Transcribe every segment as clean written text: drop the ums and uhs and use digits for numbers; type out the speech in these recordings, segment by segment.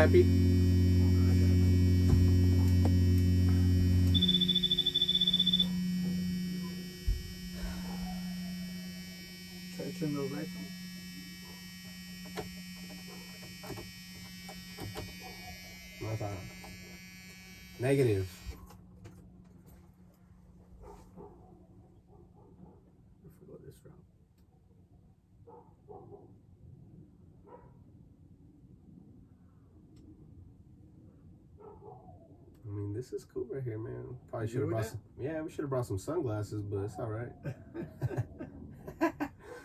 happy? Try to turn those lights on. Negative. If we go this route. I mean, this is cool right here, man. Probably should have brought some. Yeah, we should have brought some sunglasses, but it's all right.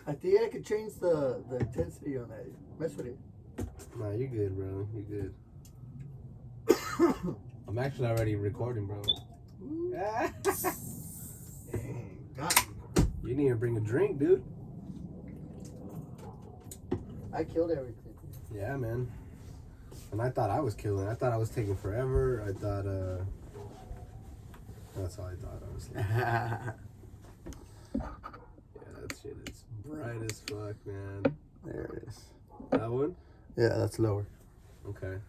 I think I could change the intensity on that. Mess with it. Nah, you're good, bro. You're good. I'm actually already recording, bro. Dang, got me. You need to bring a drink, dude. I killed everything. Yeah, man. And I thought I was killing. I thought I was taking forever. I thought, that's all I thought, honestly. Yeah, that shit is bright as fuck, man. There it is. That one? Yeah, that's lower. Okay.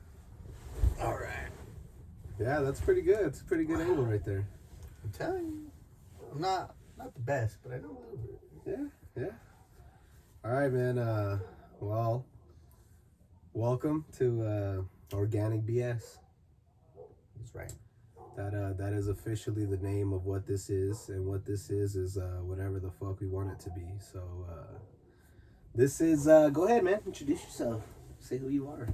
All right. Yeah, that's pretty good. It's a pretty good angle right there. I'm telling you, I'm not the best, but I know a little bit. Yeah. All right, man. Well, welcome to Organic BS. That's right. That is officially the name of what this is, and what this is whatever the fuck we want it to be. So this is go ahead, man. Introduce yourself. Say who you are.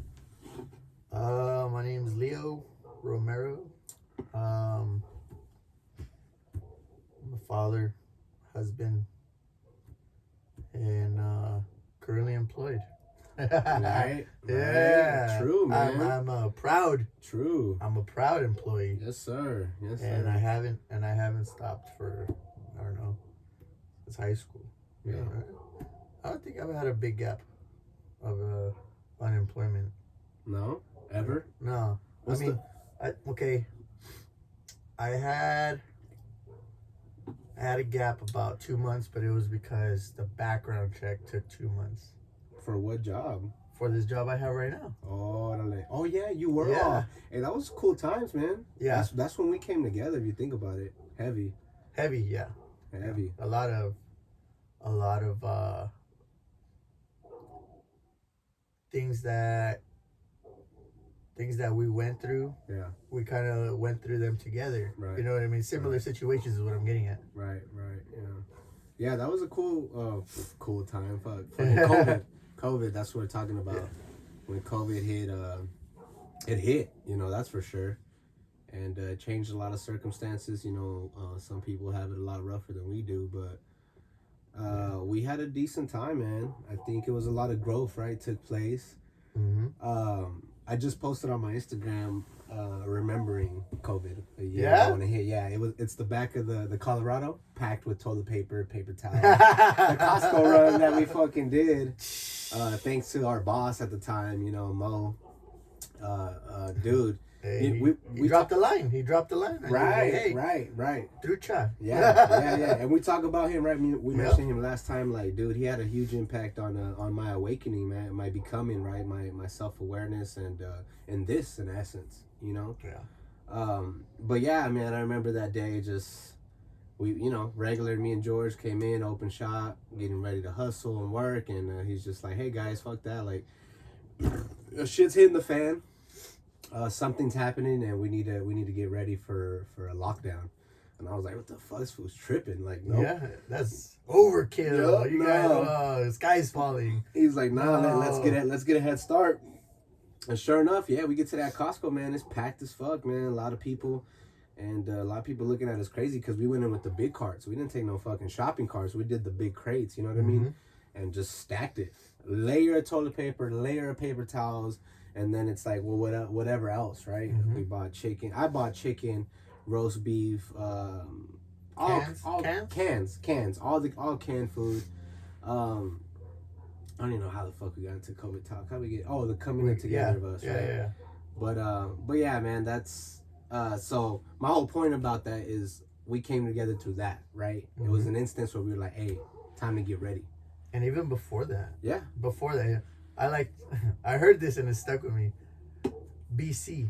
My name is Leo Romero. I'm a father, husband, and currently employed. Right. Yeah. True, man. I'm a proud. True. I'm a proud employee. Yes, sir. Yes, sir. And I haven't stopped for, I don't know, since high school. Yeah. I don't think I've had a big gap of unemployment. No? Ever? No. I had a gap about 2 months, but it was because the background check took 2 months. For what job? For this job I have right now. Oh yeah, you were. Yeah. Off. Hey, that was cool times, man. Yeah. That's when we came together. If you think about it, heavy. Yeah. Heavy. A lot of things that we went through. Yeah. We kind of went through them together. Right. You know what I mean? Similar situations is what I'm getting at. Right. Yeah. Yeah, that was a cool time. Fuck. Fucking COVID. That's what we're talking about. Yeah. When COVID hit, it hit. You know, that's for sure. And it changed a lot of circumstances. You know, some people have it a lot rougher than we do, but we had a decent time, man. I think it was a lot of growth, right, took place. Mm-hmm. I just posted on my Instagram, remembering COVID a year ago when it hit. Yeah, it's the back of the Colorado packed with toilet paper towels. The Costco run that we fucking did, thanks to our boss at the time, you know, Mo. Dude. Hey, he dropped the line. He dropped the line. Right. Trucha. Yeah. And we talk about him, right? We mentioned him last time. Like, dude, he had a huge impact on my awakening, man, my becoming, right, my self-awareness, and this, in essence, you know. Yeah. But yeah, man, I remember that day. Just regular me and George came in, open shop, getting ready to hustle and work, and he's just like, "Hey guys, fuck that! Like, shit's hitting the fan." Something's happening, and we need to get ready for a lockdown. And I was like, what the fuck, this fool's tripping. Like, no. Yeah, that's overkill. Yep, You guys, sky's falling. He's like, let's get a head start. And sure enough, yeah, we get to that Costco, man. It's packed as fuck, man. A lot of people, and a lot of people looking at us crazy because we went in with the big carts. We didn't take no fucking shopping carts. We did the big crates, you know what I mean? And just stacked it. Layer of toilet paper, layer of paper towels. And then it's like, well, whatever else, right? We bought chicken. I bought chicken, roast beef, cans, all canned food. I don't even know how the fuck we got into COVID talk. How we get? Oh, the coming in together of us, right? Yeah. But yeah, man, that's so my whole point about that is we came together through that, right? It was an instance where we were like, hey, time to get ready. And even before that. Yeah. Before that, I heard this and it stuck with me. BC,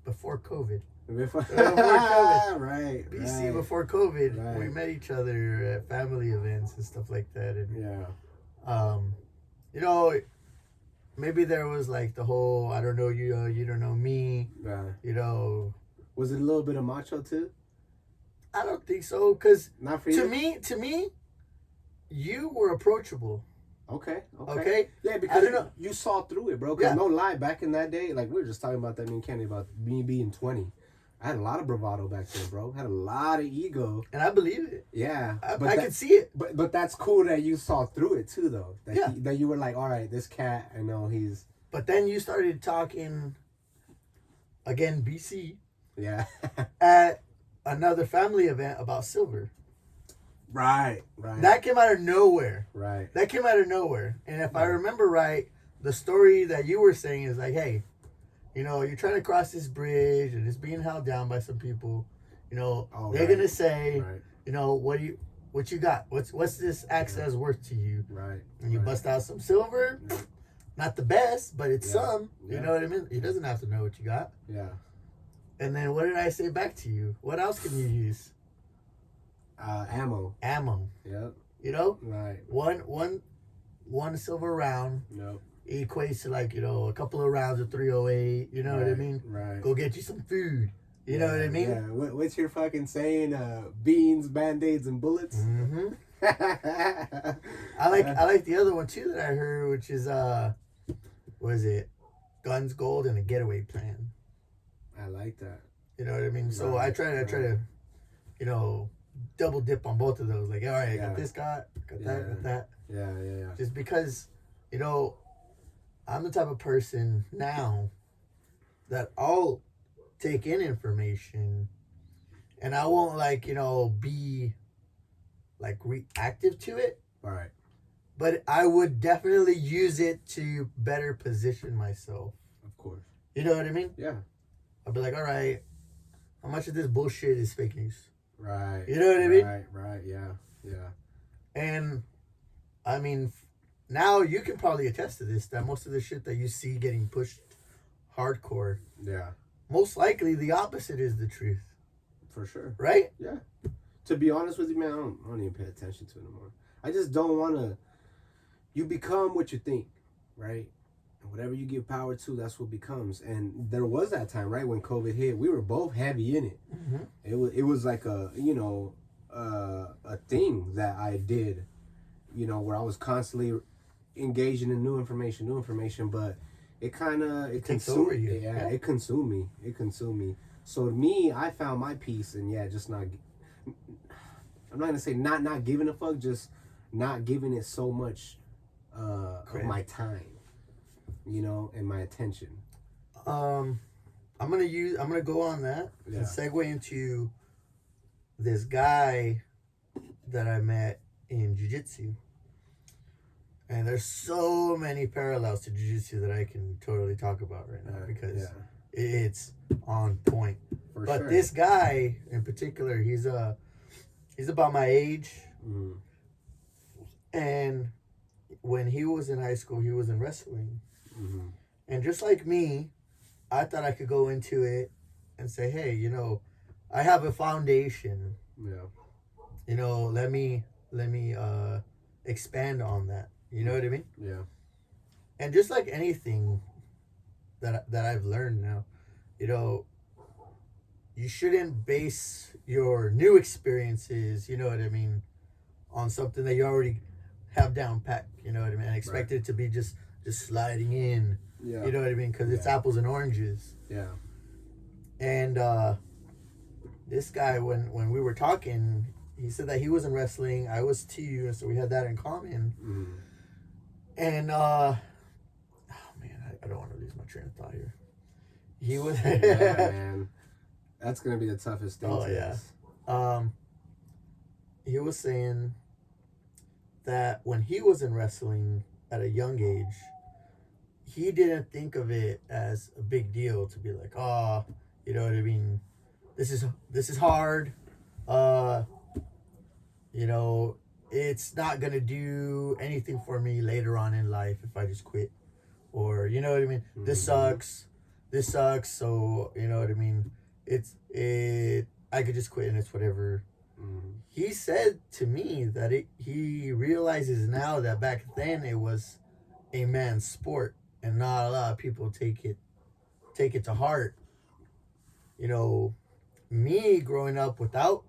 before COVID. Before COVID. Right. BC, right. before COVID, Right. we met each other at family events and stuff like that. And Yeah. you know, maybe there was like the whole I don't know you, you don't know me. Yeah. You know, Was it a little bit of macho too? I don't think so, because Not for you. to me, you were approachable. Okay. Yeah, I because don't know. you saw through it, bro. Because Yeah. no lie, back in that day, like we were just talking about that, me and Kenny, about me being 20. I had a lot of bravado back then, bro. Had a lot of ego. And I believe it. Yeah. I could see it. But that's cool that you saw through it too, though. That Yeah. that you were like, all right, this cat, I know he's. But then you started talking, again, BC, Yeah. at another family event about silver. Right. That came out of nowhere. Right. And if I remember right, the story that you were saying is like, hey, you know, you're trying to cross this bridge and it's being held down by some people. You know, they're gonna say, you know, what you got? What's this access worth to you? Right. And you bust out some silver. Yeah. Not the best, but it's Yeah. some. You Yeah. know what I mean? He doesn't have to know what you got. Yeah. And then what did I say back to you? What else can you use? Ammo. Yep. You know, Right. one silver round Nope. equates to like, you know, a couple of rounds of 308. You know what I mean? Right. Go get you some food. You know what I mean? Yeah. What's your fucking saying? Beans, band-aids, and bullets. Mm-hmm. I like the other one too that I heard, which is what is it? Guns, gold, and a getaway plan. I like that. You know what I mean? So Right, I try to, you know, double dip on both of those. Like, all right, I got this, got that, got that. Yeah. Just because, you know, I'm the type of person now that I'll take in information and I won't like, you know, be like reactive to it. All right. But I would definitely use it to better position myself. Of course. You know what I mean? Yeah. I'll be like, all right, how much of this bullshit is fake news? Right. You know what I mean? Right. Yeah. And I mean, now you can probably attest to this, that most of the shit that you see getting pushed hardcore, Yeah. most likely the opposite is the truth. For sure. Right? Yeah. To be honest with you, man, I don't even pay attention to it anymore. I just don't want to. You become what you think, right? And whatever you give power to, that's what becomes. And there was that time, right, when COVID hit, we were both heavy in it. Mm-hmm. It was like a, you know, a thing that I did, you know, where I was constantly engaging in new information, but it kind of takes consumed over you. Yeah, it consumed me. So to me, I found my peace, and just not. I'm not gonna say not giving a fuck, just not giving it so much of my time, you know, and my attention. I'm gonna go on that and segue into this guy that I met in jiu-jitsu. And there's so many parallels to jiu-jitsu that I can totally talk about right now because it's on point. But this guy in particular, he's about my age. Mm. And when he was in high school, he was in wrestling. Mm-hmm. And just like me, I thought I could go into it and say, hey, you know, I have a foundation. Yeah. You know, let me expand on that. You know what I mean? Yeah. And just like anything that I've learned now, you know, you shouldn't base your new experiences, you know what I mean, on something that you already have down pat, you know what I mean? And expect it to be just sliding in, you know what I mean? Because it's apples and oranges. Yeah. And this guy, when we were talking, he said that he was in wrestling. I was too, and so we had that in common. Mm. And oh man, I don't want to lose my train of thought here. He was man. That's gonna be the toughest thing. Oh yeah. He was saying that when he was in wrestling at a young age, he didn't think of it as a big deal to be like, oh, you know what I mean? This is hard. You know, it's not gonna do anything for me later on in life if I just quit. Or, you know what I mean? Mm-hmm. This sucks. this sucks. So you know what I mean. I could just quit and it's whatever. Mm-hmm. He said to me that he realizes now that back then it was a man's sport and not a lot of people take it to heart. You know, me growing up without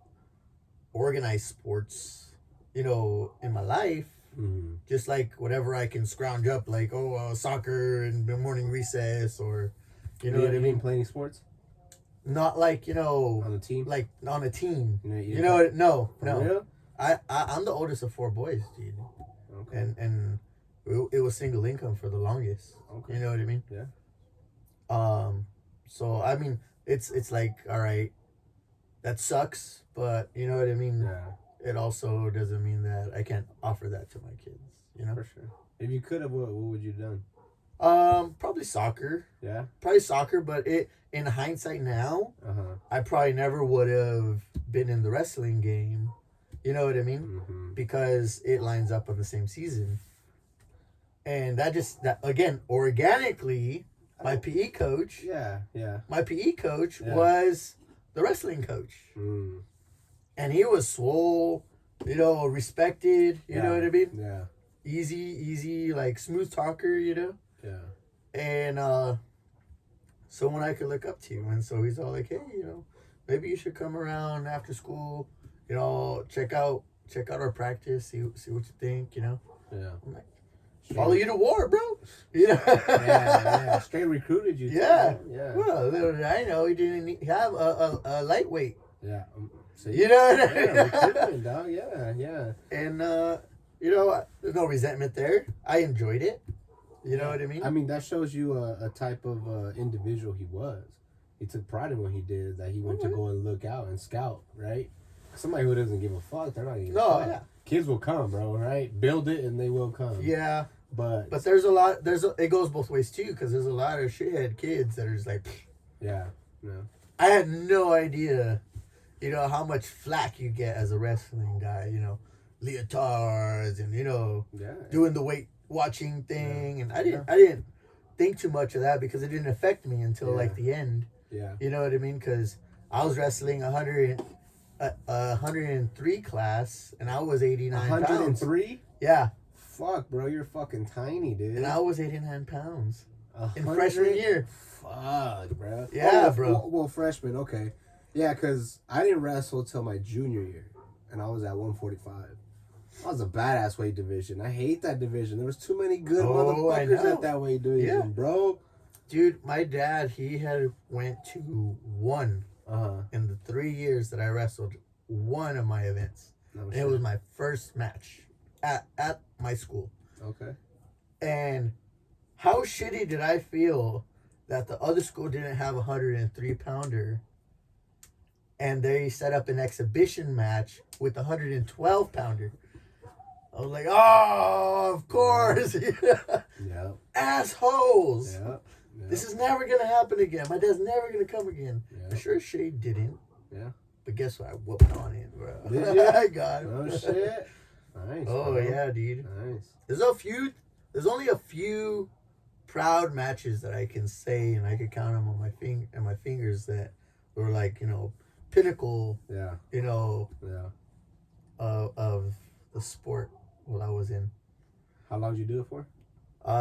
organized sports, you know, in my life, Mm-hmm. just like whatever I can scrounge up, like soccer and the morning recess, or you know what I mean. Didn't play any sports? Not like On the team. like on a team. You know what? No, For no. real? I'm the oldest of 4 boys, dude. Okay. And it was single income for the longest. Okay. You know what I mean? Yeah. So I mean, it's like, all right, that sucks, but you know what I mean. Yeah. It also doesn't mean that I can't offer that to my kids. You know. For sure. If you could have, what would you have done? Probably soccer. Yeah. Probably soccer, but in hindsight now, I probably never would have been in the wrestling game. You know what I mean? Mm-hmm. Because it lines up on the same season. And that again, organically, my PE coach. Yeah. My PE coach was the wrestling coach. Mm. And he was swole, you know, respected, you know what I mean? Yeah. Easy, like smooth talker, you know? Yeah. And someone I could look up to. And so he's all like, hey, you know, maybe you should come around after school, you know, check out our practice, see what you think, you know. Yeah. I'm like, follow you to war, bro. You know. yeah. Straight recruited you. Yeah. Too. Yeah. Well, little did I know he didn't have a lightweight. Yeah. So you know what I mean? recruitment, dog. Yeah. And you know, there's no resentment there. I enjoyed it. You know what I mean? I mean, that shows you a type of individual he was. He took pride in what he did, that he went to go and look out and scout, right? Somebody who doesn't give a fuck, they're not gonna give a fuck. Yeah. Kids will come, bro, right? Build it and they will come. Yeah. But there's a lot, it goes both ways too, because there's a lot of shithead kids that are just like, pfft. Yeah. I had no idea, you know, how much flack you get as a wrestling guy, you know, leotards and, you know, doing the weight watching thing. And I didn't think too much of that because it didn't affect me until like the end. Yeah. You know what I mean? Because I was wrestling 103 class and I was 89 pounds. 103? Yeah. Fuck, bro, you're fucking tiny, dude. And I was 89 pounds in freshman year. Fuck, bro. Yeah, bro. Well, freshman, okay. Yeah, because I didn't wrestle till my junior year, and I was at 145. I was a badass weight division. I hate that division. There was too many good motherfuckers at that weight division, bro. Dude, my dad, he had went to one in the 3 years that I wrestled, one of my events. And it was my first match at my school. Okay. And how shitty did I feel that the other school didn't have a 103 pounder and they set up an exhibition match with a 112 pounder. I was like, oh, of course. Yeah. Assholes. Yeah. This is never going to happen again. My dad's never going to come again. Yeah. For sure Shade didn't. Yeah. But guess what? I whooped on it, bro. Did you? I got it. Oh, shit. Nice. Oh, bro. yeah, dude. Nice. There's only a few proud matches that I can say, and I could count them on my fingers that were like, you know, pinnacle. Yeah. You know. Yeah. Of the sport while I was in. How long did you do it for?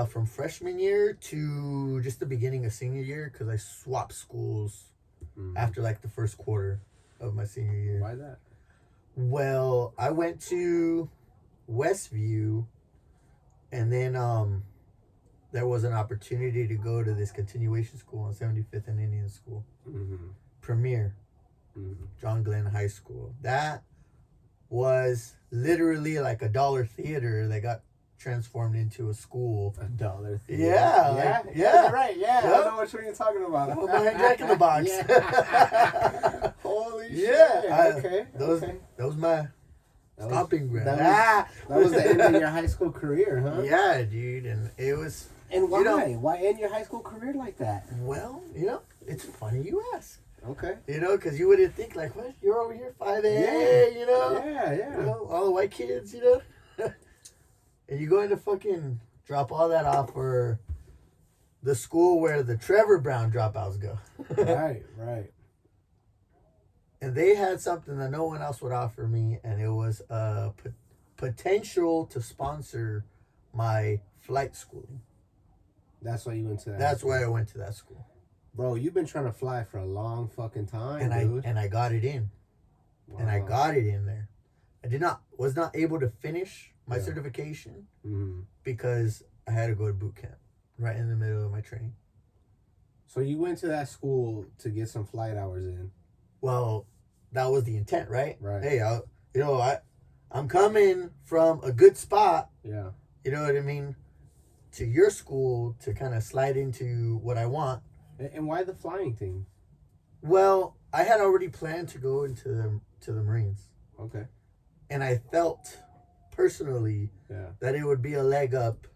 From freshman year to just the beginning of senior year, because I swapped schools after like the first quarter of my senior year. Why that? Well, I went to Westview, and then there was an opportunity to go to this continuation school on 75th and Indian School. Premier. John Glenn High School. That was literally like a dollar theater that got transformed into a school. A dollar theater. Yeah. You're right. Yeah. Yep. I know what you're talking about. Oh, my Jack in the Box. Holy shit. Yeah. Okay. That was my stomping ground. That was the end of your high school career, huh? Yeah, dude. And it was. And why? You know, why end your high school career like that? Well, you know, it's funny you ask. Okay. You know, because you wouldn't think like, what? You're over here 5'8", you know? Yeah. You know, all the white kids, you know? And you going to fucking drop all that off for the school where the Trevor Brown dropouts go. Right. And they had something that no one else would offer me, and it was a potential to sponsor my flight schooling. That's why you went to that. That's why I went to that school. Bro, you've been trying to fly for a long fucking time, and dude. I got it in. Wow. And I got it in there. I was not able to finish my certification because I had to go to boot camp right in the middle of my training. So you went to that school to get some flight hours in. Well, that was the intent, right? Right. Hey, I'm coming from a good spot. Yeah. You know what I mean? To your school to kind of slide into what I want. And why the flying thing? Well, I had already planned to go into the Marines. Okay. And I felt personally that it would be a leg up,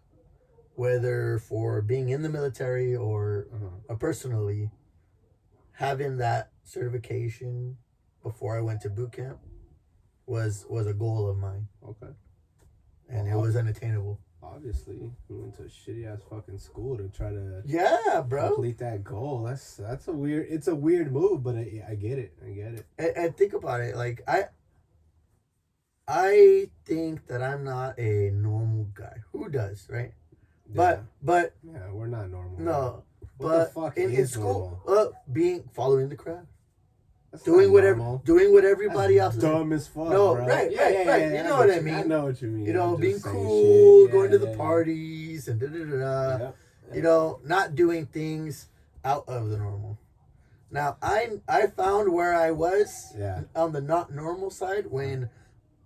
whether for being in the military or personally, having that certification before I went to boot camp was a goal of mine. Okay. And it was unattainable. Obviously, you went to a shitty ass fucking school to try to complete that goal. That's a weird move, but I get it. And think about it, like I think that I'm not a normal guy. Who does, right? Yeah. But yeah, we're not normal. No, what but the fuck in school, following the crowd. That's doing what everybody else is dumb as fuck. No, bro. right. You know what I mean. I know what you mean. You know, being saying cool, shit. going to the parties, and da. You know, not doing things out of the normal. Now, I found where I was on the not normal side when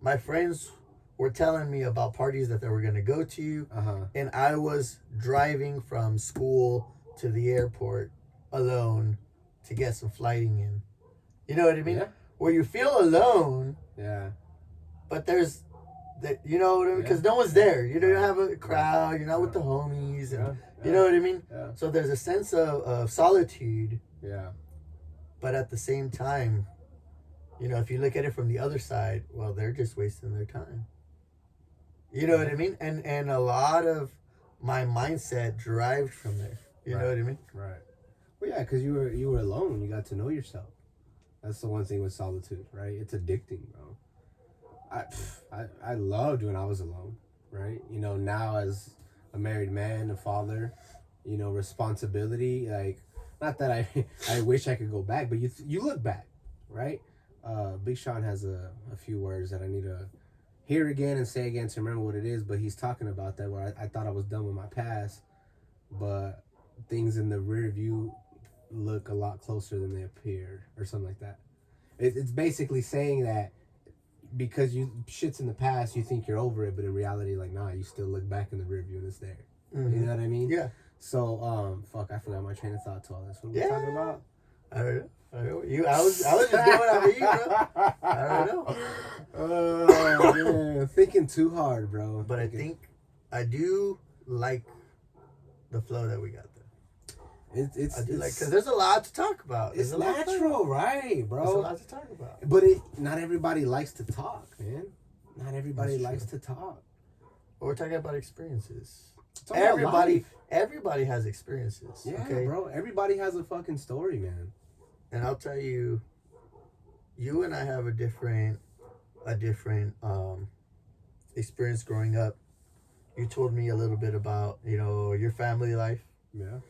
my friends were telling me about parties that they were going to go to, and I was driving from school to the airport alone to get some flighting in. You know what I mean? Yeah. Where you feel alone. Yeah. But there's, you know what I mean? Because no one's there. You don't have a crowd. You're not with the homies. And, you know what I mean? Yeah. So there's a sense of solitude. Yeah. But at the same time, you know, if you look at it from the other side, well, they're just wasting their time. You know what I mean? And a lot of my mindset derived from there. You know what I mean? Right. Well, yeah, because you were alone. You got to know yourself. That's the one thing with solitude, right? It's addicting, bro. I loved when I was alone, right? You know, now as a married man, a father, you know, responsibility, like, not that I wish I could go back, but you look back, right? Big Sean has a few words that I need to hear again and say again to remember what it is, but he's talking about that where I thought I was done with my past, but things in the rear view look a lot closer than they appear, or something like that. It's basically saying that because shit's in the past, you think you're over it, but in reality, like, nah, you still look back in the rear view and it's there. Mm-hmm. You know what I mean? Yeah. So, I forgot my train of thought to all this. What are we talking about? I don't know. I was just going over you, bro. I don't know. Oh, man. Thinking too hard, bro. But I think I do like the flow that we got there. It's because there's a lot to talk about. It's natural, right, bro? There's a lot to talk about. But not everybody likes to talk, man. Not everybody likes to talk. But we're talking about experiences. Everybody has experiences. Yeah, okay? bro. Everybody has a fucking story, man. And I'll tell you, you and I have a different experience growing up. You told me a little bit about, you know, your family life. Yeah.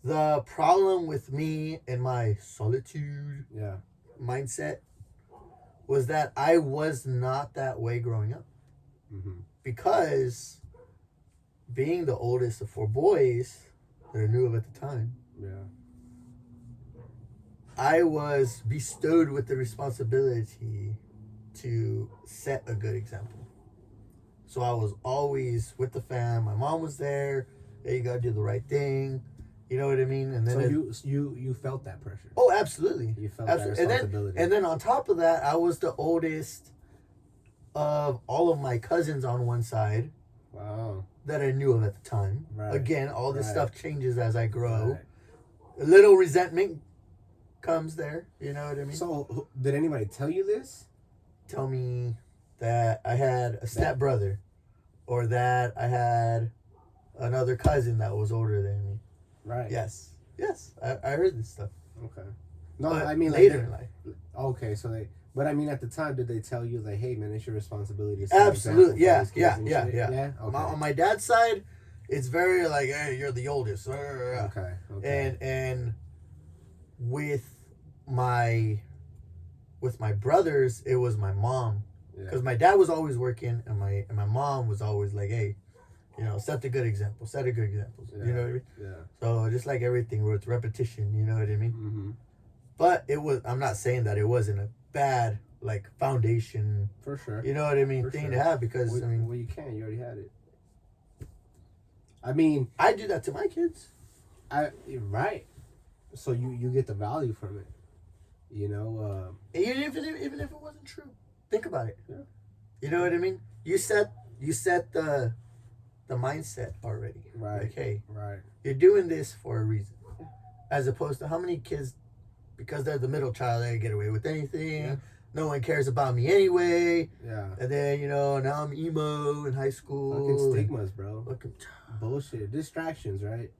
The problem with me and my solitude mindset was that I was not that way growing up. Mm-hmm. Because being the oldest of 4 boys that I knew of at the time, I was bestowed with the responsibility to set a good example. So I was always with the fam. My mom was there. Hey, you gotta do the right thing. You know what I mean? And then so you felt that pressure. Oh, absolutely. You felt that responsibility. And then on top of that, I was the oldest of all of my cousins on one side. Wow. That I knew of at the time. Right. Again, all this stuff changes as I grow. Right. A little resentment comes there. You know what I mean? So, did anybody tell you this? Tell me that I had a stepbrother, or that I had another cousin that was older than me. Right. Yes. I heard this stuff. Okay. No, But I mean later like, in life. Okay, so they. But I mean, at the time, did they tell you like, "Hey, man, it's your responsibility to Absolutely, yeah, yeah. Okay. On my dad's side, it's very like, hey, you're the oldest. Okay. And with my brothers, it was my mom, because my dad was always working, and my mom was always like, hey, set the good example, set a good example. Yeah. You know what I mean? Yeah. So just like everything with repetition, you know what I mean? Mm-hmm. But I'm not saying that it wasn't a bad like foundation. For sure. You know what I mean? For thing sure. to have, because well, I mean, well, you can. You already had it. I mean, I do that to my kids. Right. So you get the value from it. Even if it wasn't true, think about it. Yeah. You know what I mean? You set the mindset already. Right. Like, hey, right. You're doing this for a reason, as opposed to how many kids, because they're the middle child, they get away with anything. Yeah. No one cares about me anyway. Yeah. And then now I'm emo in high school. Fucking stigmas, bro. Bullshit. Distractions, right?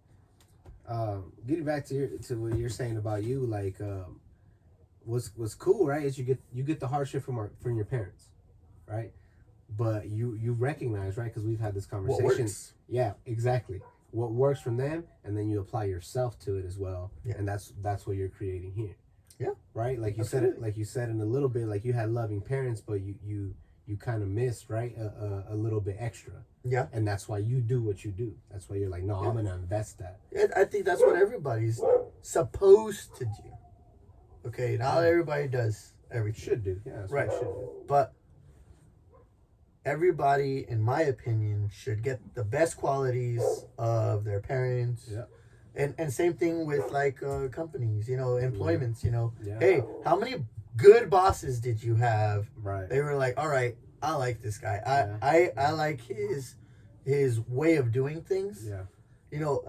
Getting back to what you're saying about you, like, what's cool, right? Is you get the hardship from your parents, right? But you recognize, right? Because we've had this conversation. What works? Yeah, exactly. What works from them, and then you apply yourself to it as well, and that's what you're creating here. Yeah. Right. Like you Absolutely. said it. Like you said in a little bit. Like you had loving parents, but you kind of missed, right, a little bit extra. Yeah. And that's why you do what you do. That's why you're like, no, I'm gonna invest that. I think that's what everybody's supposed to do. Okay, not everybody does everything. Should do, yeah. That's right. What should do. But everybody, in my opinion, should get the best qualities of their parents. Yeah. And same thing with like companies, employments. Yeah. Hey, how many good bosses did you have? Right. They were like, all right, I like this guy. Yeah. I like his way of doing things. Yeah.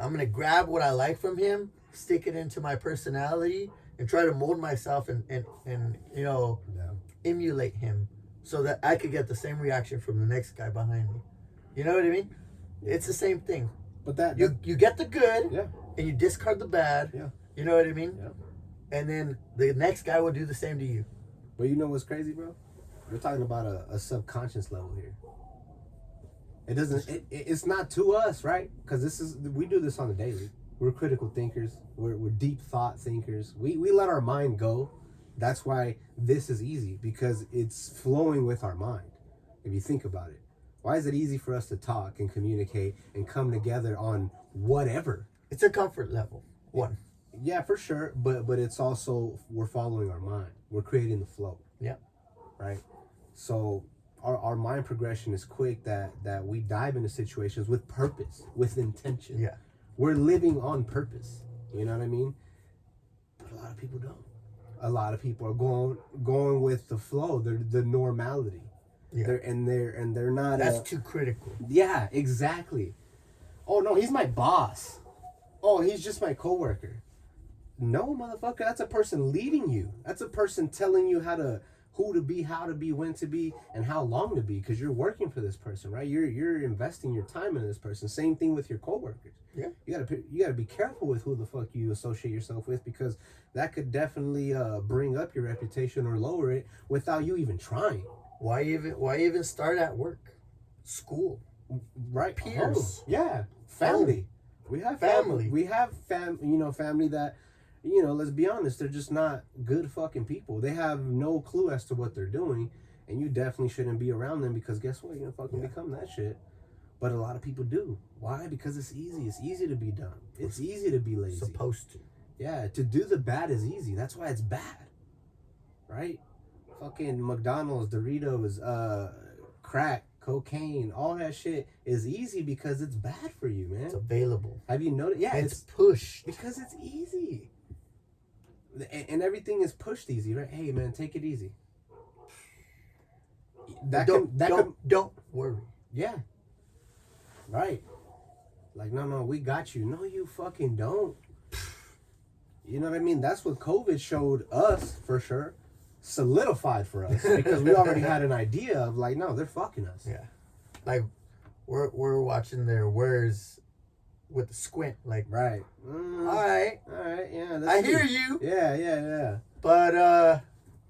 I'm gonna grab what I like from him, stick it into my personality, and try to mold myself and emulate him, so that I could get the same reaction from the next guy behind me. You know what I mean? Yeah. It's the same thing. But that you get the good, yeah, and you discard the bad. Yeah. You know what I mean? Yeah. And then the next guy will do the same to you. But you know what's crazy, bro? We're talking about a subconscious level here. It doesn't. It's not to us, right? Because we do this on the daily. We're critical thinkers. We're deep thought thinkers. We let our mind go. That's why this is easy, because it's flowing with our mind. If you think about it, why is it easy for us to talk and communicate and come together on whatever? It's a comfort level. One. Yeah, for sure. But it's also, we're following our mind. We're creating the flow. Yeah. Right. So our mind progression is quick, that we dive into situations with purpose, with intention. Yeah. We're living on purpose. You know what I mean? But a lot of people don't. A lot of people are going with the flow, the normality. Yeah. They're not. That's too critical. Yeah, exactly. Oh no, he's my boss. Oh, he's just my coworker. No, motherfucker, that's a person leading you. That's a person telling you who to be, how to be, when to be, and how long to be, because you're working for this person, right? You're investing your time in this person. Same thing with your coworkers. Yeah. You gotta be careful with who the fuck you associate yourself with, because that could definitely bring up your reputation or lower it without you even trying. Why even start at work, school, right? Peers, yeah, family. We have family. We have family that, let's be honest, they're just not good fucking people. They have no clue as to what they're doing, and you definitely shouldn't be around them, because guess what? You're gonna fucking become that shit. But a lot of people do. Why? Because it's easy. It's easy to be dumb. It's easy to be lazy. Supposed to. Yeah, to do the bad is easy. That's why it's bad. Right? Fucking McDonald's, Doritos, crack, cocaine, all that shit is easy because it's bad for you, man. It's available. Have you noticed? Yeah, it's pushed. Because it's easy. And everything is pushed easy, right? Hey, man, take it easy. Don't worry. Yeah. Right. Like, no, we got you. No, you fucking don't. You know what I mean? That's what COVID showed us, for sure. Solidified for us. Because we already had an idea of, like, no, they're fucking us. Yeah. Like, we're watching their Where's with the squint, like, right. all right, Yeah. I hear you. Yeah. But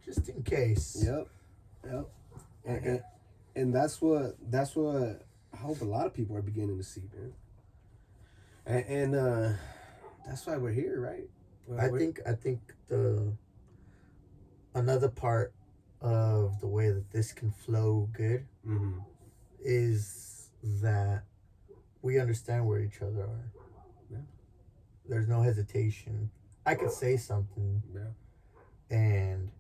just in case. Yep. And that's what I hope a lot of people are beginning to see, man. And that's why we're here, right? I think the another part of the way that this can flow good is that we understand where each other are. Yeah. There's no hesitation. I could say something and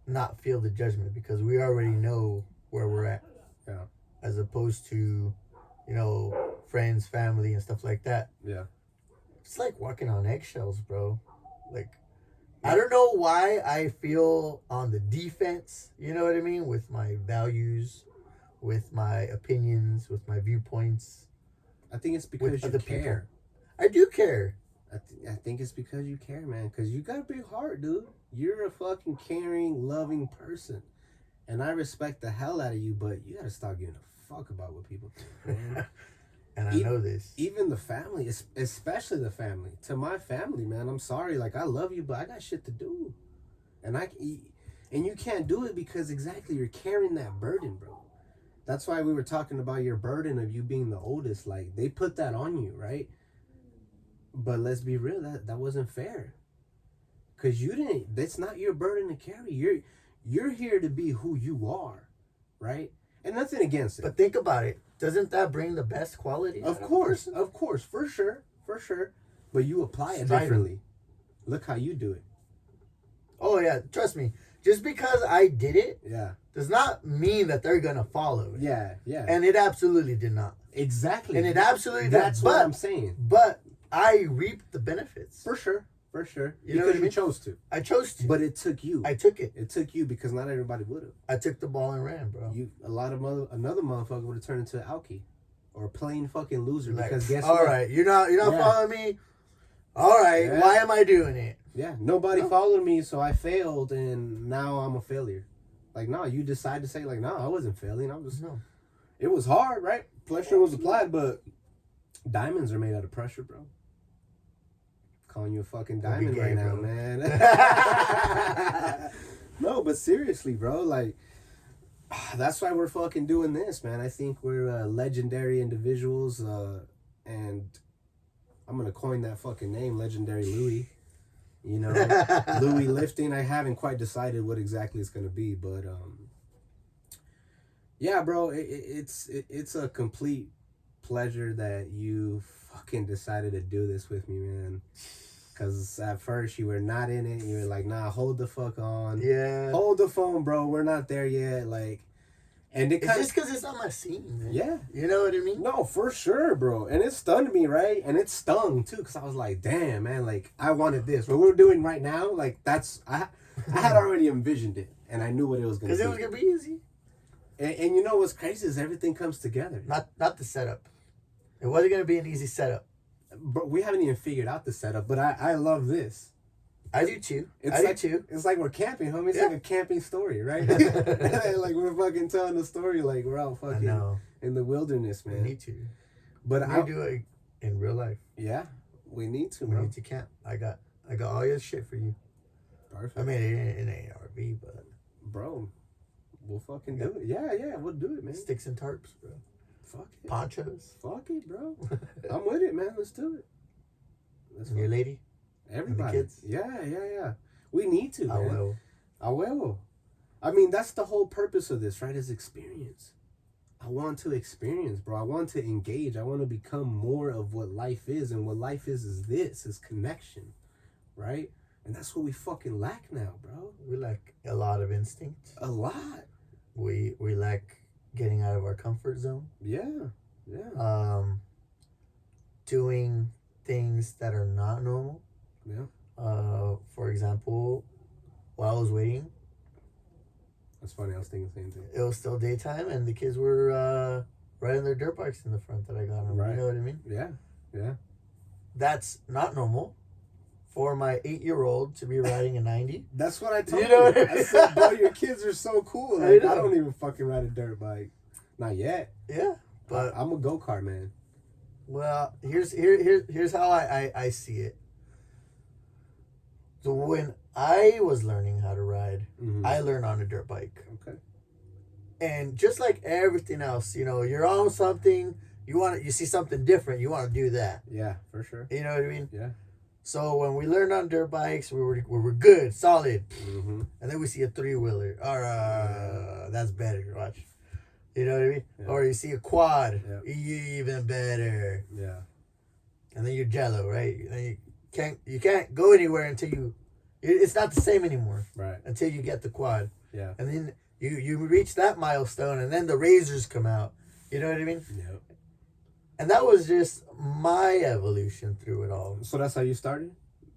not feel the judgment because we already know where we're at. Yeah. As opposed to, friends, family, and stuff like that. Yeah. It's like walking on eggshells, bro. Like, I don't know why I feel on the defense, you know what I mean? With my values, with my opinions, with my viewpoints. I think it's because you care. I do care. I think it's because you care, man. Because you got a big heart, dude. You're a fucking caring, loving person. And I respect the hell out of you, but you got to stop giving a fuck about what people think, man. And I know this. Even the family, especially the family. To my family, man, I'm sorry. Like, I love you, but I got shit to do. And you can't do it because exactly you're carrying that burden, bro. That's why we were talking about your burden of you being the oldest. Like, they put that on you, right? But let's be real, that wasn't fair. Because that's not your burden to carry. You're here to be who you are, right? And nothing against it. But think about it. Doesn't that bring the best quality? Of course, for sure. But you apply it differently. Look how you do it. Oh, yeah, trust me. Just because I did it does not mean that they're going to follow it. Yeah. And it absolutely did not. Exactly. And it absolutely did. That's what I'm saying. But I reaped the benefits. For sure. You know what I mean? You chose to. I chose to. But it took you. I took it. It took you because not everybody would have. I took the ball and ran, bro. Another motherfucker would have turned into an alky. Or a plain fucking loser. Like, because guess what? All right, you're not following me? All right, why am I doing it? Yeah, nobody followed me, so I failed, and now I'm a failure. Like, no, you decide to say, like, no, I wasn't failing. It was hard, right? Pressure was applied, but diamonds are made out of pressure, bro. Calling you a fucking diamond right now, man. No, but seriously, bro, like, that's why we're fucking doing this, man. I think we're legendary individuals, and I'm gonna coin that fucking name, Legendary Louis. Louis lifting. I haven't quite decided what exactly it's gonna be, but yeah, bro, it's a complete pleasure that you fucking decided to do this with me, man. Because at first you were not in it. You were like, nah, hold the fuck on. Yeah. Hold the phone, bro. We're not there yet. Like, and it's just because it's not my scene, man. Yeah. You know what I mean? No, for sure, bro. And it stunned me, right? And it stung, too, because I was like, damn, man, like, I wanted this. What we're doing right now, like, I had already envisioned it. And I knew what it was going to be. Because it was going to be easy. And you know what's crazy is everything comes together. Not the setup. It wasn't going to be an easy setup. But we haven't even figured out the setup. But I love this. I do too. It's like we're camping, homie. It's like a camping story, right? Like we're fucking telling the story like we're out fucking in the wilderness, man. We need to. But we do it in real life. Yeah, we need to, bro. We need to camp. I got all your shit for you. Perfect. I mean, it ain't an RV, but bro, we'll fucking do it. Yeah, we'll do it, man. Sticks and tarps, bro. Fuck it. Ponchos. Fuck it, bro. I'm with it, man. Let's do it. And your lady. Everybody. And the kids. Yeah. We need to, man. I will. I mean, that's the whole purpose of this, right? Is experience. I want to experience, bro. I want to engage. I want to become more of what life is. And what life is this, is connection, right? And that's what we fucking lack now, bro. We lack a lot of instinct. A lot. We lack getting out of our comfort zone. Yeah. Doing things that are not normal. Yeah. For example, while I was waiting. That's funny. I was thinking the same thing. It was still daytime, and the kids were riding their dirt bikes in the front that I got them. Right. You know what I mean? Yeah. That's not normal for my 8-year-old to be riding a 90. That's what I told you. Know what I mean? I said, bro, your kids are so cool. Like, I don't even fucking ride a dirt bike. Not yet. Yeah. But I'm a go-kart man. Well, here's how I see it. So when I was learning how to ride, I learned on a dirt bike. Okay. And just like everything else, you're on something, you see something different, you want to do that. Yeah, for sure. You know what I mean? Yeah. So when we learned on dirt bikes, we were good, solid. Mm-hmm. And then we see a 3-wheeler. That's better. Watch. You know what I mean? Yeah. Or you see a quad. Yeah. Even better. Yeah. And then you're jello, right? And you can't go anywhere until it's not the same anymore. Right. Until you get the quad. Yeah. And then you reach that milestone, and then the razors come out. You know what I mean? Yep. And that was just my evolution through it all. So that's how you started?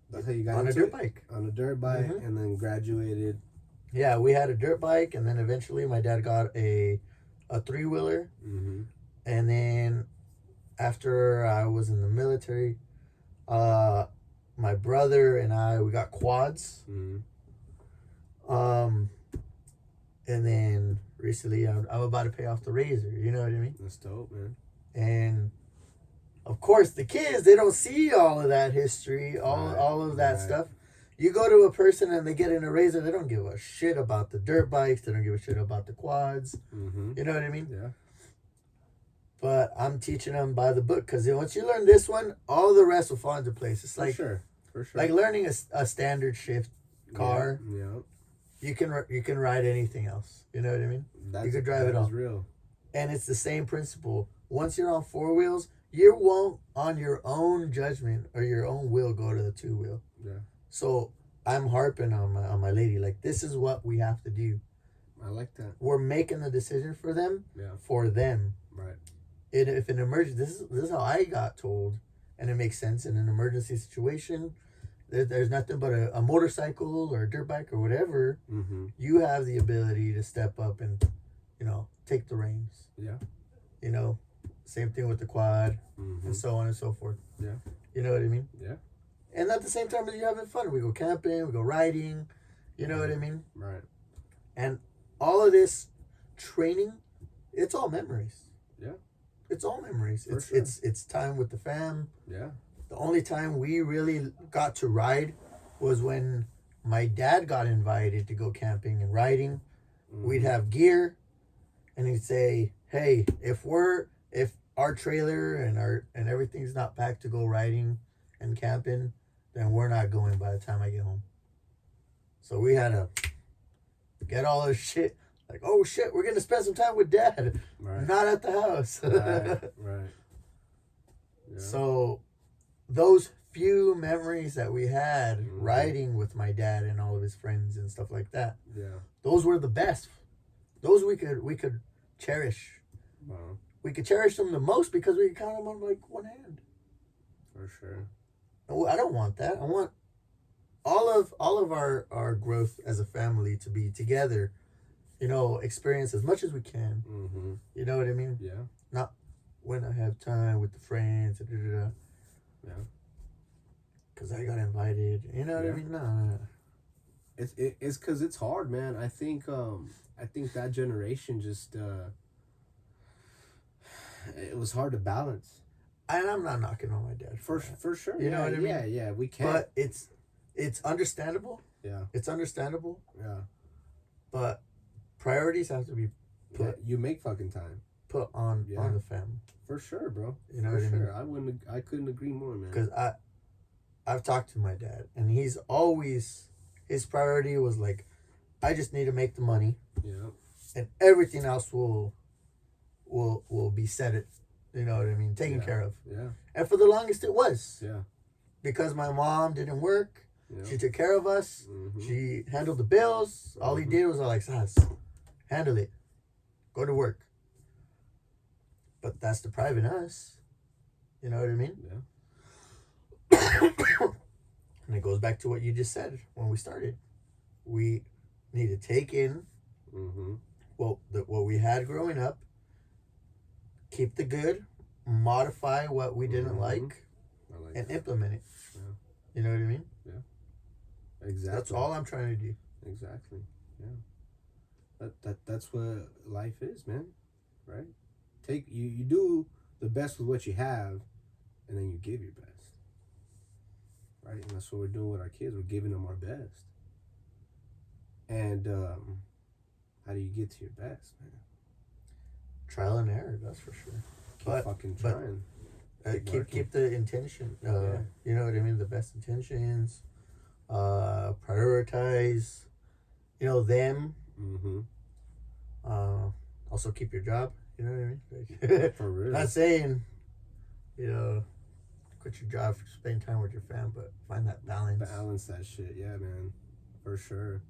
That's how you got on into a dirt it? bike. On a dirt bike, Mm-hmm. and then graduated. Yeah, we had a dirt bike, and then eventually my dad got a 3-wheeler. Mm-hmm. And then after I was in the military, my brother and we got quads. Mm-hmm. And then recently I'm about to pay off the razor. You know what I mean? That's dope, man. And of course, the kids, they don't see all of that history, all of that stuff. You go to a person and they get in a razor, they don't give a shit about the dirt bikes. They don't give a shit about the quads. Mm-hmm. You know what I mean? Yeah. But I'm teaching them by the book, because once you learn this one, all the rest will fall into place. It's like For sure. like learning a standard shift car. Yeah. You can ride anything else. You know what I mean? You could drive it all. Real. And it's the same principle. Once you're on 4 wheels, you won't, on your own judgment or your own will, go to the 2-wheel. Yeah. So I'm harping on my lady, like, this is what we have to do. I like that. We're making the decision for them. Yeah. For them. Right. If an emergency, this is how I got told, and it makes sense. In an emergency situation, there's nothing but a motorcycle or a dirt bike or whatever. Mm-hmm. You have the ability to step up and, take the reins. Yeah. Same thing with the quad, Mm-hmm. and so on and so forth. Yeah. You know what I mean? Yeah. And at the same time, you're having fun. We go camping, we go riding. You know what I mean? Right. And all of this training, it's all memories. Yeah. It's all memories. For It's sure. it's time with the fam. Yeah. The only time we really got to ride was when my dad got invited to go camping and riding. Mm-hmm. We'd have gear, and he'd say, "Hey, if our trailer and everything's not packed to go riding and camping, then we're not going by the time I get home." So we had to get all this shit. Like, oh shit, we're gonna spend some time with Dad, Right. not at the house. Right. Yeah. So those few memories that we had Mm-hmm. riding with my dad and all of his friends and stuff like that, Yeah. those were the best. Those we could cherish. Wow. We could cherish them the most because we could count them on like one hand. For sure. I don't want that. I want all of our growth as a family to be together. Experience as much as we can. Mm-hmm. You know what I mean? Yeah. Not when I have time with the friends. Yeah. Because I got invited. You know what I mean? No. It's because it's hard, man. I think that generation just it was hard to balance. And I'm not knocking on my dad For sure. You know what I mean? Yeah, we can. But it's understandable. Yeah. It's understandable. Yeah. But priorities have to be You make fucking time. put on the family. For sure, bro. You know For what I mean? sure. I couldn't agree more, man. Because I've talked to my dad, and he's always, his priority was like, I just need to make the money, Yeah. and everything else will be set. You know what I mean? Taken care of. Yeah. And for the longest, it was. Yeah. Because my mom didn't work. Yeah. She took care of us. Mm-hmm. She handled the bills. All he Mhm. did was like, Sas, handle it. Go to work. But that's depriving us. You know what I mean? Yeah. And it goes back to what you just said when we started. We need to take in Mm-hmm. what we had growing up, keep the good, modify what we didn't Mhm. like, I like and that. implement it. Yeah. You know what I mean? Exactly. That's all I'm trying to do. Exactly. Yeah. That's what life is, man. Right? You do the best with what you have, and then you give your best. Right? And that's what we're doing with our kids. We're giving them our best. And how do you get to your best, man? Trial and error, that's for sure. Keep fucking trying. Keep the intention. You know what I mean? The best intentions. Prioritize. Them. Mm-hmm. Also keep your job. You know what I mean? Like, for real. Not saying, quit your job for spending time with your fam, but find that balance. Balance that shit, yeah, man, for sure.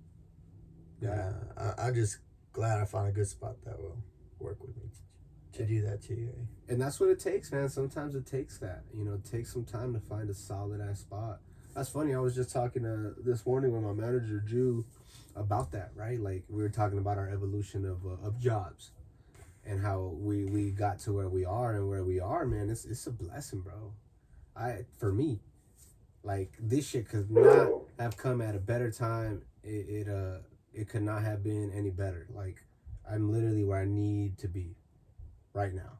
Yeah, I'm just glad I found a good spot that will work with me to do that too. And that's what it takes, man. Sometimes it takes that. It takes some time to find a solid ass spot. That's funny. I was just talking this morning with my manager, Jew, about that, right? Like, we were talking about our evolution of jobs and how we got to where we are, and where we are, man, it's a blessing, bro. For me, like, this shit could not have come at a better time. It could not have been any better. Like, I'm literally where I need to be right now,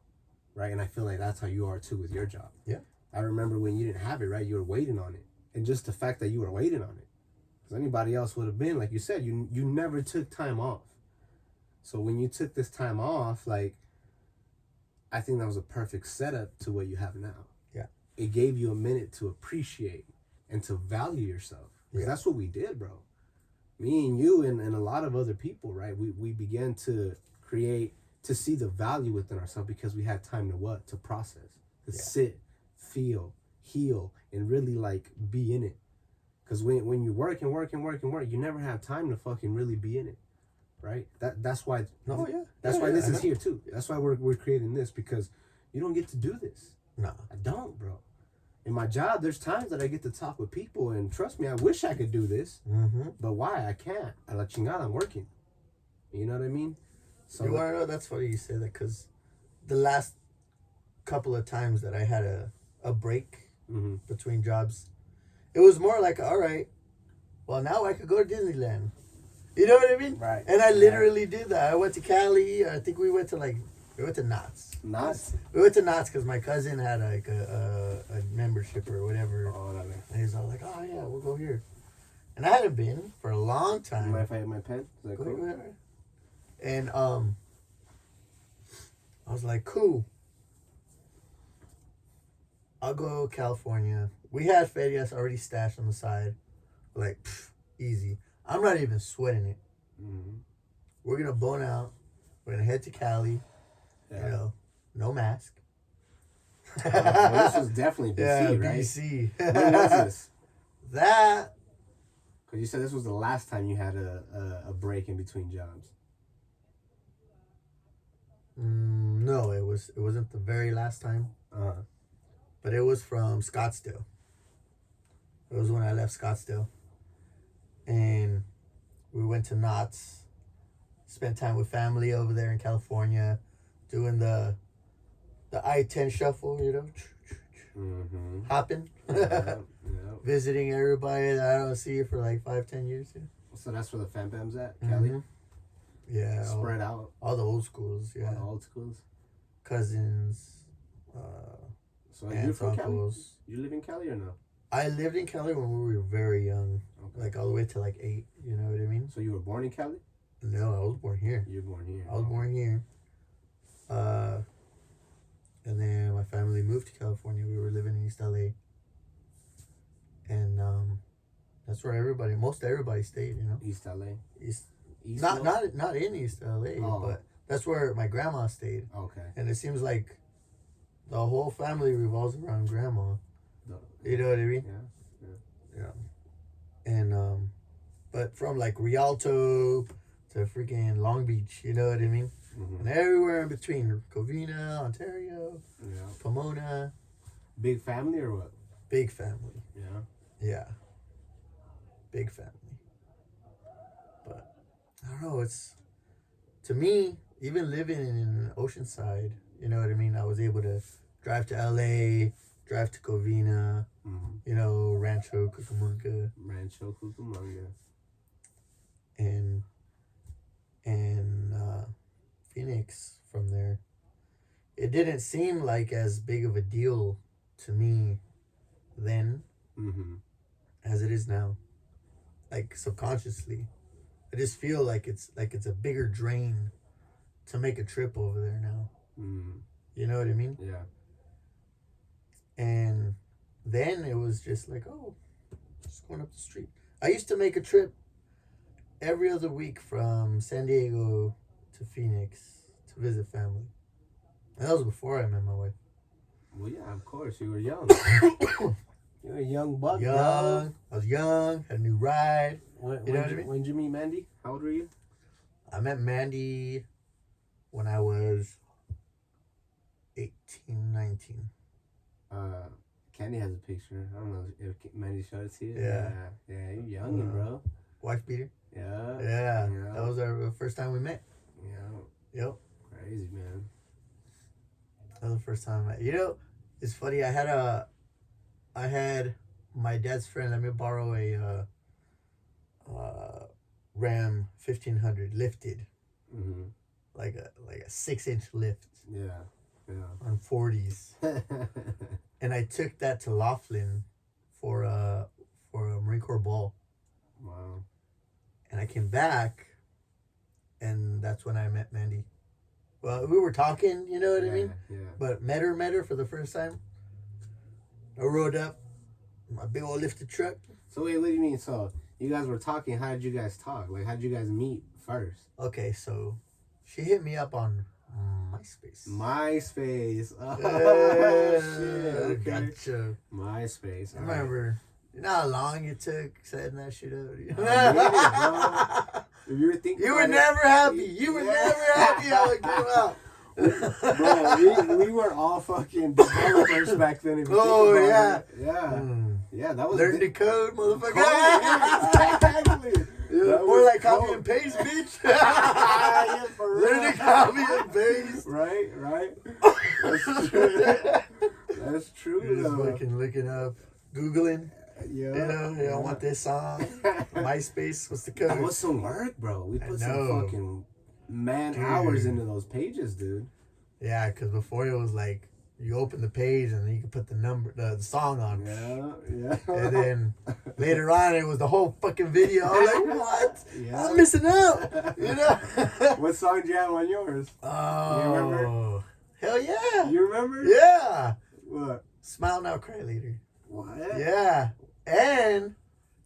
right? And I feel like that's how you are too with your job. Yeah. I remember when you didn't have it, right? You were waiting on it. And just the fact that you were waiting on it. Because anybody else would have been, like you said, you never took time off. So when you took this time off, like, I think that was a perfect setup to what you have now. Yeah. It gave you a minute to appreciate and to value yourself. Because that's what we did, bro. Me and you and a lot of other people, right? We began to see the value within ourselves because we had time to process, to sit, feel, heal, and really, like, be in it. Because when you work, you never have time to fucking really be in it, right? That's why. Oh yeah. That's why this is here too. That's why we're creating this, because you don't get to do this. No, I don't, bro. In my job, there's times that I get to talk with people, and trust me, I wish I could do this, but why? I can't. A la chingada, I'm working. You know what I mean? So you want to know? That's funny you say that, because the last couple of times that I had a break between jobs, it was more like, all right, well, now I could go to Disneyland. You know what I mean? Right. And I literally did that. I went to Cali. I think we went to Knott's. Knott's? We went to Knott's because my cousin had like a membership or whatever. Oh, that and he's all like, oh yeah, we'll go here. And I hadn't been for a long time. You mind if I have my pen? Is that cool? Go ahead. And I was like, cool. I'll go California. We had ferias already stashed on the side. Like, easy. I'm not even sweating it. We're going to bone out. We're going to head to Cali. Yeah. No mask. Well, this was definitely BC, right? BC. When was this? That. Because you said this was the last time you had a break in between jobs. No, it wasn't the very last time. But it was from Scottsdale. It was when I left Scottsdale. And we went to Knott's, spent time with family over there in California, doing the I-10 shuffle, hopping, visiting everybody that I don't see for like 5-10 years. Yeah. So that's where the fam bam's at, Cali? Yeah. Spread out. All the old schools, yeah. All the old schools. Cousins, so you're from Cali? You live in Cali or no? I lived in Cali when we were very young. Okay. Like all the way to like 8, you know what I mean? So you were born in Cali? No, I was born here. You were born here. I was born here. And then my family moved to California. We were living in East LA. And that's where most everybody stayed, East LA? East not in East LA, but that's where my grandma stayed. Okay. And it seems like the whole family revolves around grandma. You know what I mean? Yeah. And but from like Rialto to freaking Long Beach, you know what I mean? And everywhere in between, Covina, Ontario, Pomona. Big family or what? Big family. Yeah. Big family. But I don't know, to me, even living in Oceanside, you know what I mean? I was able to drive to LA, drive to Covina, Rancho Cucamonga. And Phoenix from there. It didn't seem like as big of a deal to me then Mm-hmm. as it is now. Like subconsciously, I just feel like it's a bigger drain to make a trip over there now. Mm. You know what I mean? Yeah. And then it was just like, oh, just going up the street. I used to make a trip every other week from San Diego to Phoenix to visit family. And that was before I met my wife. Well, yeah, of course. You were young. You were a young buck, Young. bro. I was young, had a new ride. You know what I mean? When did you meet Mandy? How old were you? I met Mandy when I was 18, 19. Candy has a picture. I don't know if Mandy showed it to you. Yeah. Yeah, you're young, bro. Wife beater? Yeah. Yeah. That was our first time we met. Yeah. Yep. Crazy, man. That was the first time I met. You know, it's funny. I had my dad's friend let me borrow a Ram 1500 lifted. Mm-hmm. Like a 6-inch lift. Yeah. On 40s. And I took that to Laughlin for a Marine Corps ball. Wow. And I came back, and that's when I met Mandy. Well, we were talking, you know what I mean? Yeah. But met her for the first time. I rode up my big old lifted truck. So wait, what do you mean? So you guys were talking. How did you guys talk? Like, how did you guys meet first? Okay, so she hit me up on MySpace. MySpace. Oh, shit. Okay. Gotcha. MySpace. I remember. You know how long it took setting that shit up? If you were thinking, you were never happy. You were never happy how it came out. Bro, we were all fucking developers back then. Oh, yeah. Yeah, that was... Learn to code, motherfucker. Exactly. Or like copy and paste, bitch. Yeah, for real. Learn to copy and paste. Right. That's true. That's true, You're just though. fucking looking up, Googling. Yeah. You know, I want this song. MySpace, what's the code? That was some work, bro. We put some fucking hours into those pages, dude. Yeah, because before it was like, you open the page and then you can put the song on. Yeah. And then later on, it was the whole fucking video. I was like, what? Yeah. I'm missing out. You know? What song do you have on yours? Oh. You remember? Hell yeah. You remember? Yeah. What? Smile Now, Cry Later. What? Yeah. And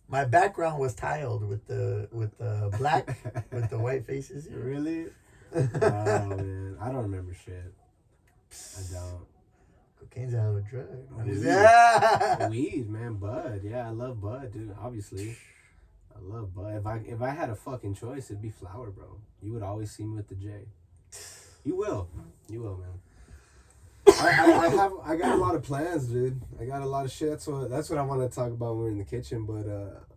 my background was tiled with the black with the white faces. Really? Oh man, I don't remember shit. I don't. Cocaine's a hell of a drug. Yeah. Weed, man, bud. Yeah, I love bud, dude. Obviously, I love bud. If I had a fucking choice, it'd be flower, bro. You would always see me with the J. You will, man. I got a lot of plans, dude. I got a lot of shit. That's what I want to talk about when we're in the kitchen, but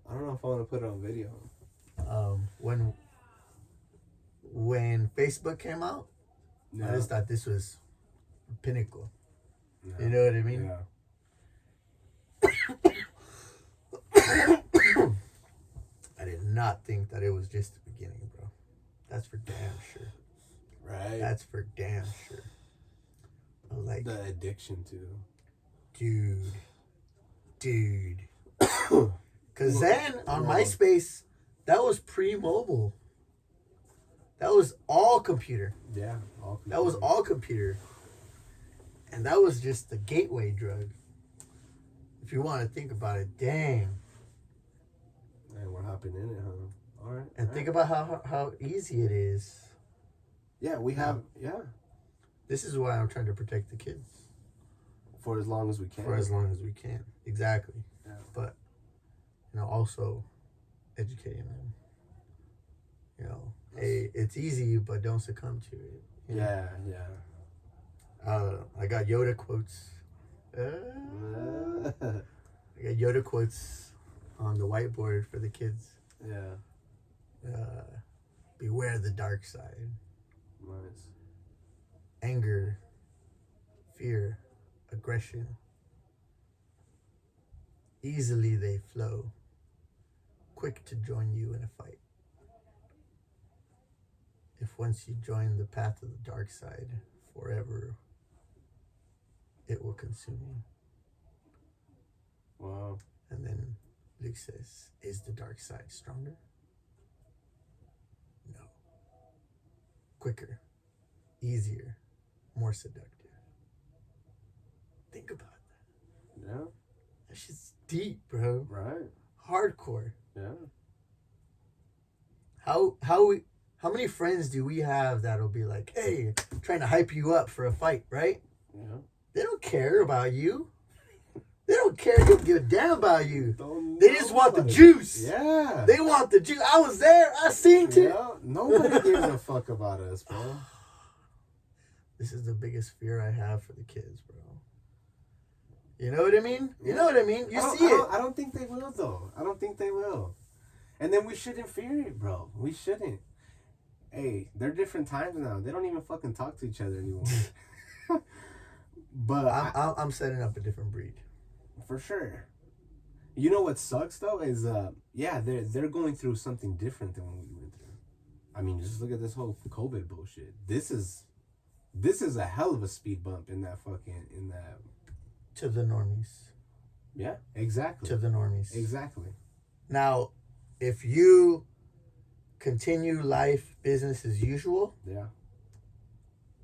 I don't know if I want to put it on video. When Facebook came out, I just thought this was pinnacle. Yeah. You know what I mean? Yeah. I did not think that it was just the beginning, bro. That's for damn sure. Right. That's for damn sure. I was like, the addiction to. Dude. Because then on MySpace, that was pre-mobile. That was all computer. Yeah, all computer. That was all computer. And that was just the gateway drug. If you want to think about it, dang. Man, we're hopping in it, huh? All right. And think about how easy it is. Yeah, we have, yeah. This is why I'm trying to protect the kids. For as long as we can. For as long as we can. Exactly. Yeah. But, also educating them. Hey, it's easy, but don't succumb to it. Yeah. I got Yoda quotes. I got Yoda quotes on the whiteboard for the kids. Yeah. Beware the dark side. Nice. Anger, fear, aggression. Easily they flow, quick to join you in a fight. If once you join the path of the dark side, forever it will consume you. Wow. And then Luke says, "Is the dark side stronger?" No. Quicker, easier, more seductive. Think about that. Yeah. That shit's deep, bro. Right. Hardcore. Yeah. How many friends do we have that'll be like, hey, trying to hype you up for a fight, right? Yeah. They don't care about you. They don't care. They don't give a damn about you. They just want the juice. Yeah. They want the juice. I was there. I seen it. Yeah. Nobody gives a fuck about us, bro. This is the biggest fear I have for the kids, bro. You know what I mean? You know what I mean? You see it. I don't think they will, though. I don't think they will. And then we shouldn't fear it, bro. We shouldn't. Hey, they're different times now. They don't even fucking talk to each other anymore. But I'm setting up a different breed. For sure. You know what sucks though is they're going through something different than what we went through. I mean, just look at this whole COVID bullshit. This is a hell of a speed bump in that. To the normies. Yeah, exactly. To the normies. Exactly. Now, if you continue life business as usual, yeah,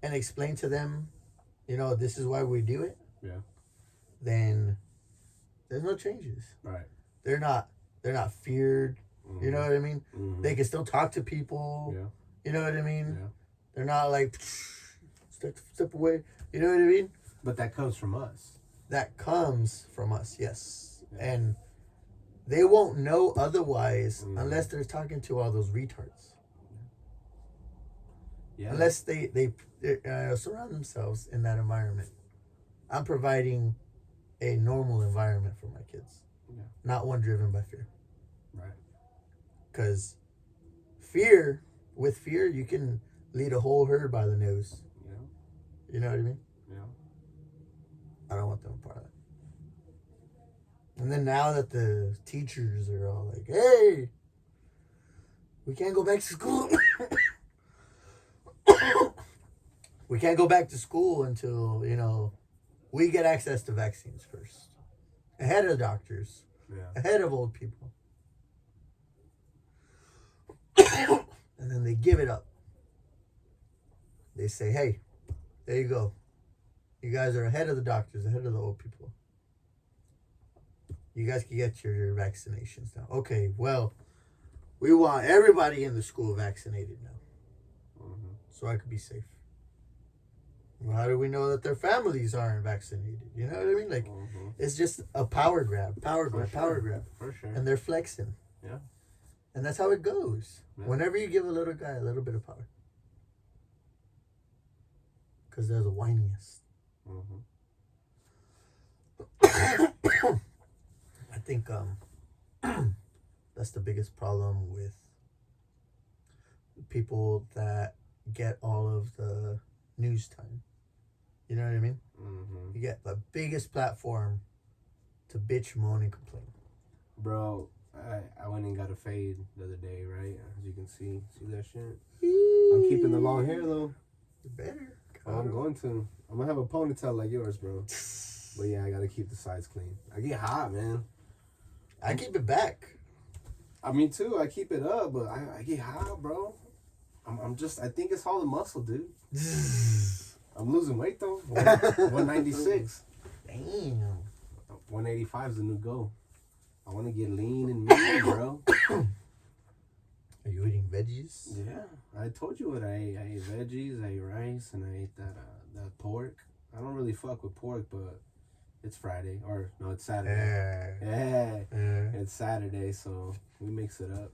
and explain to them, this is why we do it. Yeah. Then there's no changes. Right. They're not feared. Mm-hmm. You know what I mean? Mm-hmm. They can still talk to people. Yeah. You know what I mean? Yeah. They're not like step away. You know what I mean? But that comes from us. That comes from us, yes. Yeah. And they won't know otherwise unless they're talking to all those retards. Yeah. Unless they surround themselves in that environment. I'm providing a normal environment for my kids. Yeah. Not one driven by fear. Right. Because with fear, you can lead a whole herd by the nose. Yeah. You know what I mean? Yeah. I don't want them a part of that. And then now that the teachers are all like, hey, we can't go back to school. We can't go back to school until, we get access to vaccines first. Ahead of doctors. Yeah. Ahead of old people. And then they give it up. They say, hey, there you go. You guys are ahead of the doctors, ahead of the old people. You guys can get your vaccinations now. Okay, well, we want everybody in the school vaccinated now. Mm-hmm. So I could be safe. Well, how do we know that their families aren't vaccinated? You know what I mean? Like, it's just a power grab. Power grab. For sure. And they're flexing. Yeah. And that's how it goes. Yeah. Whenever you give a little guy a little bit of power. Because they're the whiniest. Mm-hmm. I think that's the biggest problem with people that get all of the news time. You know what I mean? Mm-hmm. You get the biggest platform to bitch, moan, and complain. Bro, I went and got a fade the other day, right? As you can see that shit? I'm keeping the long hair though. You better. Oh, I'm going to. I'm gonna have a ponytail like yours, bro. But yeah, I gotta keep the sides clean. I get hot, man. I keep it back. Me too. I keep it up, but I get hot, bro. I think it's all the muscle, dude. I'm losing weight though. 196. Damn. 185 is the new goal. I want to get lean and mean, bro. Are you eating veggies? Yeah, I told you what I ate. I ate veggies, I ate rice, and I ate that pork. I don't really fuck with pork, but it's Friday. Or, no, it's Saturday. Yeah. It's Saturday, so we mix it up.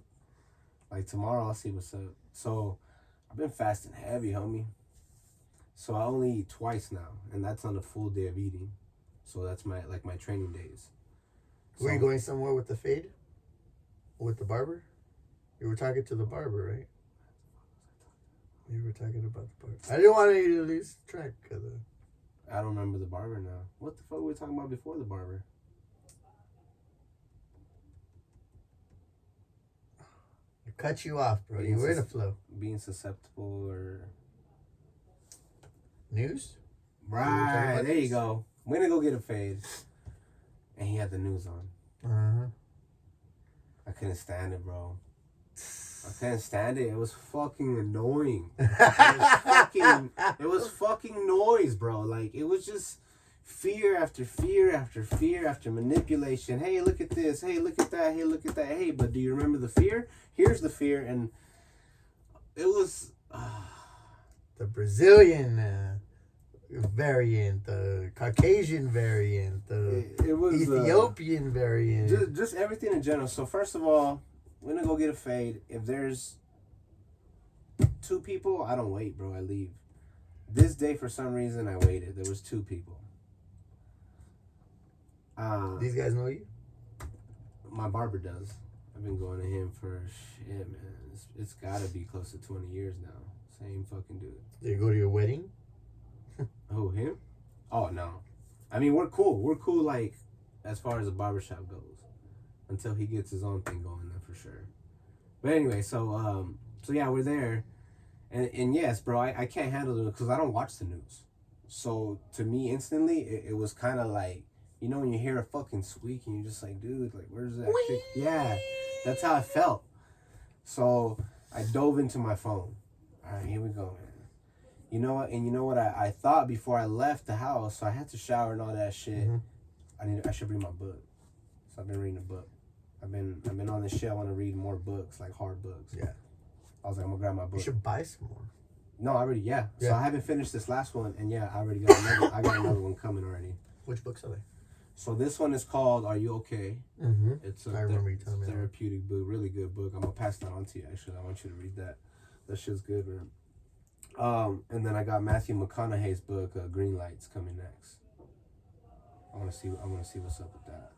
Like, tomorrow, I'll see what's up. So, I've been fasting heavy, homie. So, I only eat twice now, and that's on a full day of eating. So, that's my training days. Were you going somewhere with the fade? With the barber? You were talking to the barber, right? You were talking about the barber. I didn't want you to lose track of the... I don't remember the barber now. What the fuck were we talking about before the barber? I cut you off, bro. You were in a flow. Being susceptible or... News? Right, there you go. I'm gonna go get a fade. and he had the news on. I couldn't stand it, bro. I couldn't stand it. It was fucking annoying. It was fucking noise, bro. Like, it was just fear after fear after fear after manipulation. Hey, look at this. Hey, look at that. Hey, look at that. Hey, but do you remember the fear? Here's the fear. And it was... the Brazilian variant, the Caucasian variant, the it was, Ethiopian variant. Just everything in general. So, first of all, we're going to go get a fade. If there's 2 people, I don't wait, bro. I leave. This day, for some reason, I waited. There was 2 people. These guys know you? My barber does. I've been going to him for shit, man. It's got to be close to 20 years now. Same fucking dude. Did you go to your wedding? Oh, him? Oh, no. I mean, we're cool. We're cool, like, as far as the barbershop goes. Until he gets his own thing going, then for sure. But anyway, so yeah, we're there. And yes, bro, I can't handle it because I don't watch the news. So, to me, instantly, it was kind of like, you know, when you hear a fucking squeak and you're just like, dude, like, where's that shit? Yeah, that's how I felt. So, I dove into my phone. All right, here we go, man. You know what? And you know what I thought before I left the house? So, I had to shower and all that shit. I should read my book. So, I've been reading a book. I've been on this shit. I want to read more books, like hard books. Yeah. I was like, I'm going to grab my book. You should buy some more. No, I already, yeah. So, I haven't finished this last one. And, yeah, I already got another one coming already. Which books are they? So this one is called "Are You Okay?" It's a therapeutic book, really good book. I'm gonna pass that on to you. Actually, I want you to read that. That shit's good, man. And then I got Matthew McConaughey's book, "Green Lights," coming next. I want to see what's up with that.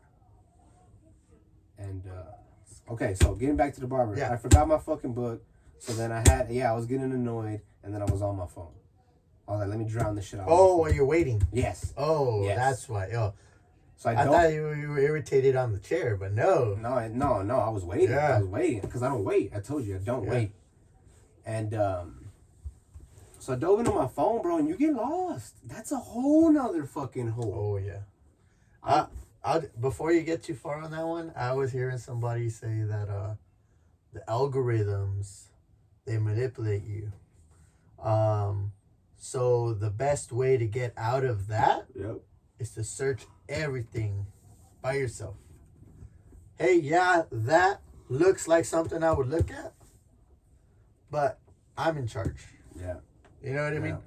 And okay, so getting back to the barber, I forgot my fucking book. So then I was getting annoyed, and then I was on my phone. I was like, let me drown this shit out. Oh, while you're waiting. Yes. Oh, yes. That's why. Oh. So I thought you were irritated on the chair, but no. No, I was waiting. Yeah. I was waiting because I don't wait. I told you I don't wait. And so I dove into my phone, bro, and you get lost. That's a whole nother fucking hole. Oh, yeah. Before you get too far on that one, I was hearing somebody say that the algorithms, they manipulate you. So the best way to get out of that is to search everything by yourself. Hey, yeah, that looks like something I would look at, but I'm in charge. Yeah. You know what I mean?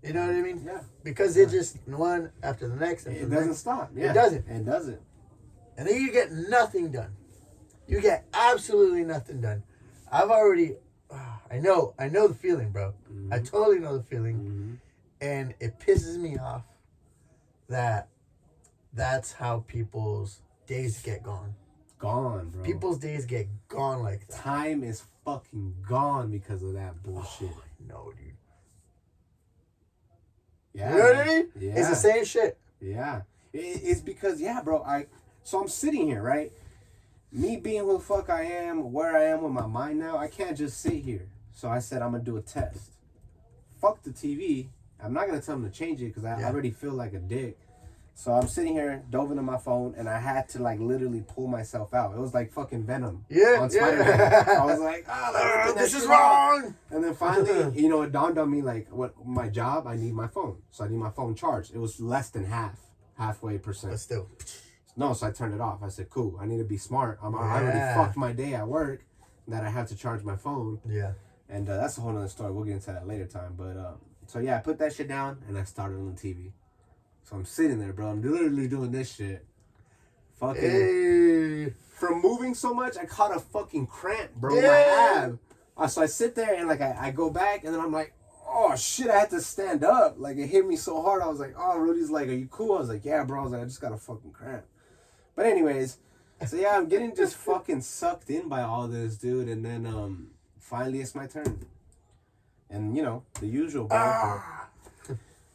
You know what I mean? Yeah. Because it just one after the next. It doesn't stop. Yeah. It doesn't. It doesn't. And then you get nothing done. You get absolutely nothing done. I've already, I know the feeling, bro. I totally know the feeling. And it pisses me off that that's how people's days get gone. Gone, bro. People's days get gone like that. Time is fucking gone because of that bullshit. Oh, no, dude. Yeah. You know what I mean? Yeah. It's the same shit. Yeah. It's because, bro, so I'm sitting here, right? Me being who the fuck I am, where I am with my mind now, I can't just sit here. So I said I'm going to do a test. Fuck the TV. I'm not going to tell them to change it because I already feel like a dick. So I'm sitting here, dove into my phone, and I had to, like, literally pull myself out. It was like fucking Venom on Spider-Man. I was like, this is wrong. And then finally, it dawned on me, like, what my job, I need my phone. So I need my phone charged. It was less than halfway percent. But still. No, so I turned it off. I said, cool, I need to be smart. I already fucked my day at work that I have to charge my phone. Yeah. And that's a whole nother story. We'll get into that later time. But, so yeah, I put that shit down, and I started on the TV. So I'm sitting there, bro. I'm literally doing this shit. Fucking. Hey. From moving so much, I caught a fucking cramp, bro. Yeah. My ab. So I sit there, and, like, I go back, and then I'm like, oh, shit, I had to stand up. Like, it hit me so hard. I was like, oh, Rudy's like, are you cool? I was like, yeah, bro. I was like, I just got a fucking cramp. But anyways, so yeah, I'm getting just fucking sucked in by all this, dude. And then finally it's my turn. And, the usual, bro.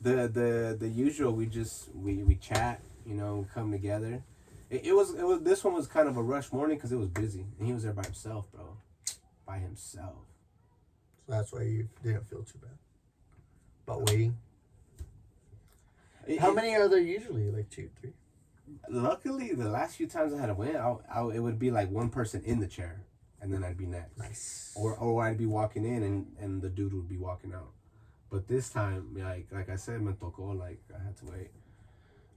The usual, we chat, come together. It was this one was kind of a rush morning because it was busy. And he was there by himself, bro. By himself. So that's why you didn't feel too bad about waiting. How many are there usually? Like 2, 3? Luckily, the last few times I had to win, it would be like one person in the chair, and then I'd be next. Nice. Or I'd be walking in, and the dude would be walking out. But this time, like I said, me tocó, like I had to wait.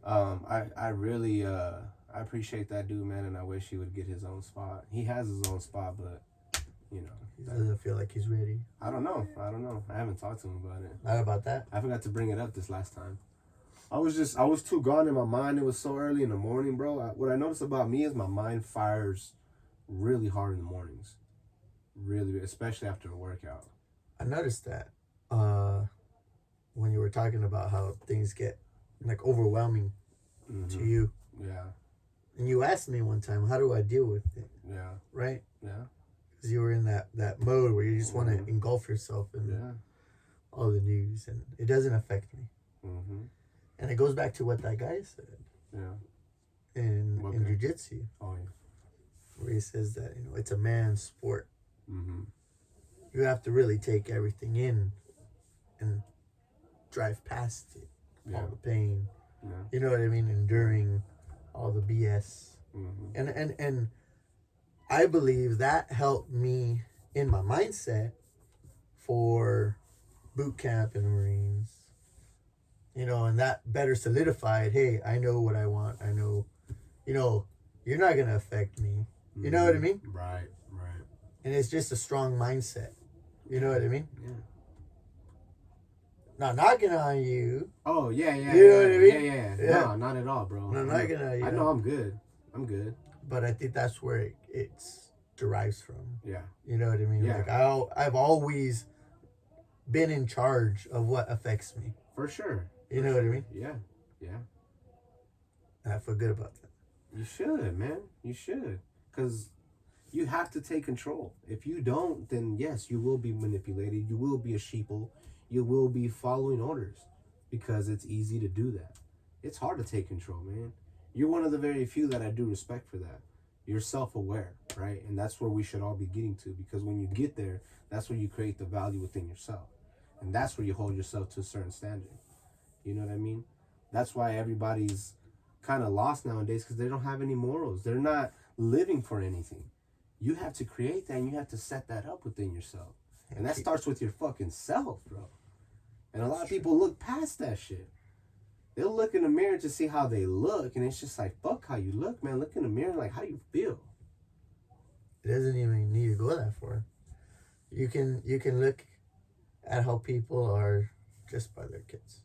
I really I appreciate that dude, man, and I wish he would get his own spot. He has his own spot, but you know, he doesn't feel like he's ready. I don't know. I haven't talked to him about it. Not about that. I forgot to bring it up this last time. I was too gone in my mind. It was so early in the morning, bro. What I noticed about me is my mind fires really hard in the mornings, really, especially after a workout. I noticed that when you were talking about how things get like overwhelming to you. Yeah. And you asked me one time, how do I deal with it? Yeah. Right? Yeah. Because you were in that mode where you just want to engulf yourself in all the news, and it doesn't affect me. Mm-hmm. And it goes back to what that guy said. Yeah. In jiu-jitsu. Oh, yeah. Where he says that, it's a man's sport. Mm-hmm. You have to really take everything in and drive past it. Yeah. All the pain. Yeah. You know what I mean? Enduring all the BS. Mm-hmm. And I believe that helped me in my mindset for boot camp in the Marines. And that better solidified, hey, I know what I want. I know, you're not going to affect me. You know what I mean? Right. And it's just a strong mindset. You know what I mean? Yeah. Not knocking on you. Oh, yeah. You know what I mean? Yeah. No, not at all, bro. No, knocking on you. I know I'm good. But I think that's where it derives from. Yeah. You know what I mean? Yeah. Like I've always been in charge of what affects me. For sure. You know what I mean? Yeah. And I feel good about that. You should, man. You should. Because you have to take control. If you don't, then yes, you will be manipulated. You will be a sheeple. You will be following orders. Because it's easy to do that. It's hard to take control, man. You're one of the very few that I do respect for that. You're self-aware, right? And that's where we should all be getting to. Because when you get there, that's where you create the value within yourself. And that's where you hold yourself to a certain standard. You know what I mean? That's why everybody's kind of lost nowadays, because they don't have any morals. They're not living for anything. You have to create that, and you have to set that up within yourself. And that starts with your fucking self, bro. And a lot of people look past that shit. They'll look in the mirror to see how they look, and it's just like, fuck how you look, man. Look in the mirror, like, how do you feel? It doesn't even need to go that far. You can look at how people are just by their kids.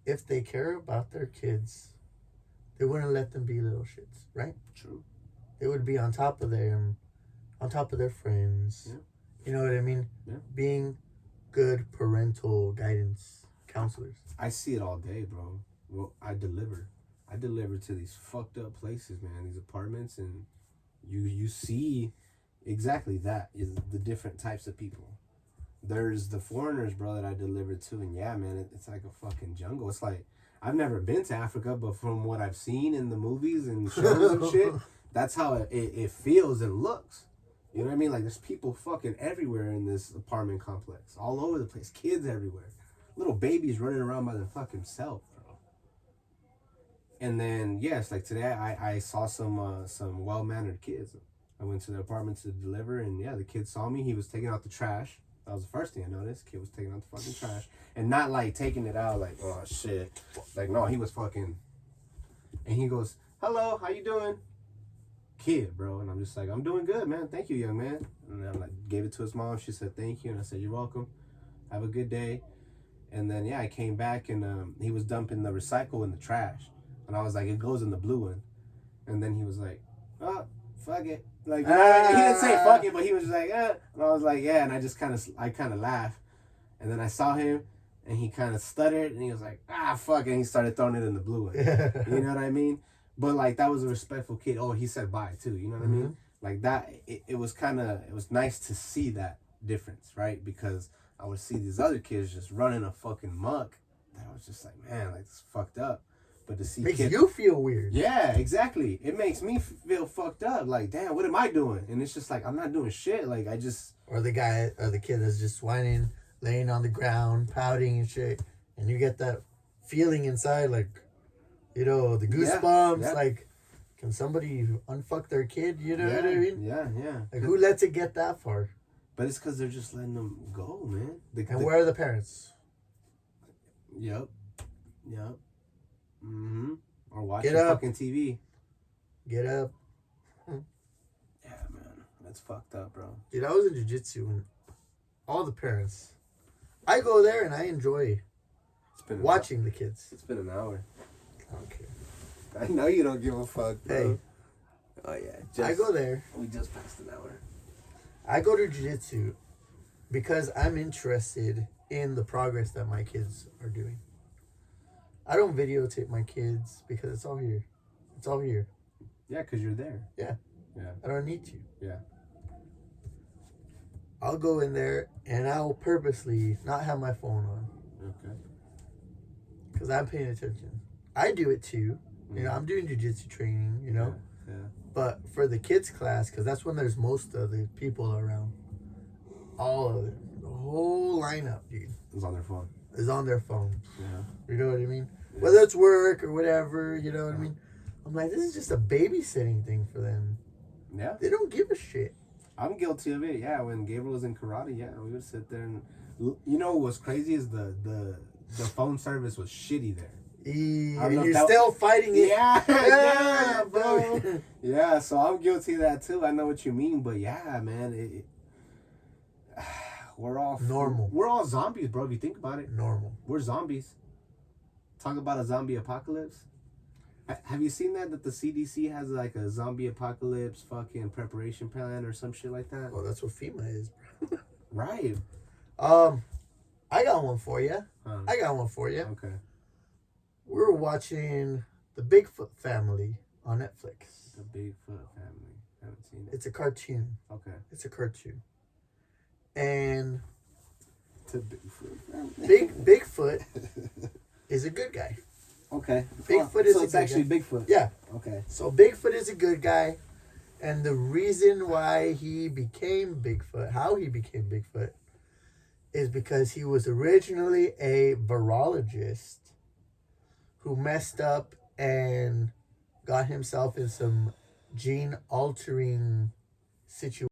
If they care about their kids, they wouldn't let them be little shits, right? True. They would be on top of their friends. Yeah. You know what I mean? Yeah. Being good parental guidance counselors. I see it all day, bro. Well, I deliver to these fucked up places, man. These apartments, and you see exactly that is the different types of people. There's the foreigners, bro, that I deliver to, and yeah, man, it's like a fucking jungle. It's like, I've never been to Africa, but from what I've seen in the movies and shows and shit, that's how it feels and looks. You know what I mean? Like, there's people fucking everywhere in this apartment complex, all over the place, kids everywhere, little babies running around by themselves, bro. And then yes, like today, I saw some well-mannered kids. I went to the apartment to deliver, and yeah, the kid saw me. He was taking out the trash. That was the first thing I noticed. Kid was taking out the fucking trash. And not like taking it out like, oh shit. Like, no, he was fucking. And he goes, hello, how you doing? Kid, bro. And I'm just like, I'm doing good, man. Thank you, young man. And I like gave it to his mom. She said, thank you. And I said, you're welcome. Have a good day. And then, yeah, I came back, and he was dumping the recycle in the trash. And I was like, it goes in the blue one. And then he was like, oh, fuck it. Like, he didn't say fuck it, but he was just like, And I was like, yeah. And I just kind of laughed. And then I saw him, and he kind of stuttered, and he was like, fuck it. And he started throwing it in the blue one. You know what I mean? But, like, that was a respectful kid. Oh, he said bye, too. You know what I mean? Like, that, it was nice to see that difference, right? Because I would see these other kids just running a fucking muck. That I was just like, man, like, it's fucked up. But to see makes you feel weird. Yeah, exactly. It makes me feel fucked up. Like, damn, what am I doing? And it's just like, I'm not doing shit. Like, I just... Or the guy or the kid that's just whining, laying on the ground, pouting and shit. And you get that feeling inside, like, You know, the goosebumps. Yeah. Like, can somebody unfuck their kid? You know what I mean? Yeah. Like, who lets it get that far? But it's because they're just letting them go, man. And where are the parents? Yep. Mm-hmm. Or watching fucking TV. Get up. Yeah, man. That's fucked up, bro. Dude, I was in jiu-jitsu and all the parents. I go there and I enjoy watching the kids. It's been an hour. I don't care. I know you don't give a fuck, bro. Hey. Oh, yeah. I go there. We just passed an hour. I go to jiu-jitsu because I'm interested in the progress that my kids are doing. I don't videotape my kids because it's all here. It's all here. Yeah, because you're there. Yeah. I don't need to. Yeah. I'll go in there and I'll purposely not have my phone on. Okay. Because I'm paying attention. I do it too. You know, I'm doing jiu-jitsu training, you know. Yeah. But for the kids class, because that's when there's most of the people around. All of it. The whole lineup, dude. It's on their phone. Is on their phone. Yeah. You know what I mean? Yeah. Whether it's work or whatever, you know what I mean? I'm like, this is just a babysitting thing for them. Yeah. They don't give a shit. I'm guilty of it. Yeah, when Gabriel was in karate, yeah, we would sit there and, you know, what's crazy is the phone service was shitty there. And you're still fighting it. Yeah, bro. Yeah, so I'm guilty of that too. I know what you mean, but yeah, man, we're all normal. We're all zombies, bro. If you think about it, normal. We're zombies. Talk about a zombie apocalypse. Have you seen that the CDC has like a zombie apocalypse fucking preparation plan or some shit like that? Oh, that's what FEMA is, bro. Right. I got one for you. Okay. We were watching The Bigfoot Family on Netflix. The Bigfoot Family. I haven't seen it. It's a cartoon. Okay. It's a cartoon. And The Bigfoot Family. Bigfoot is a good guy. Okay. Bigfoot is so it's actually guy. Bigfoot. Yeah. Okay. So Bigfoot is a good guy. And the reason why he became Bigfoot, how he became Bigfoot, is because he was originally a virologist who messed up and got himself in some gene-altering situation.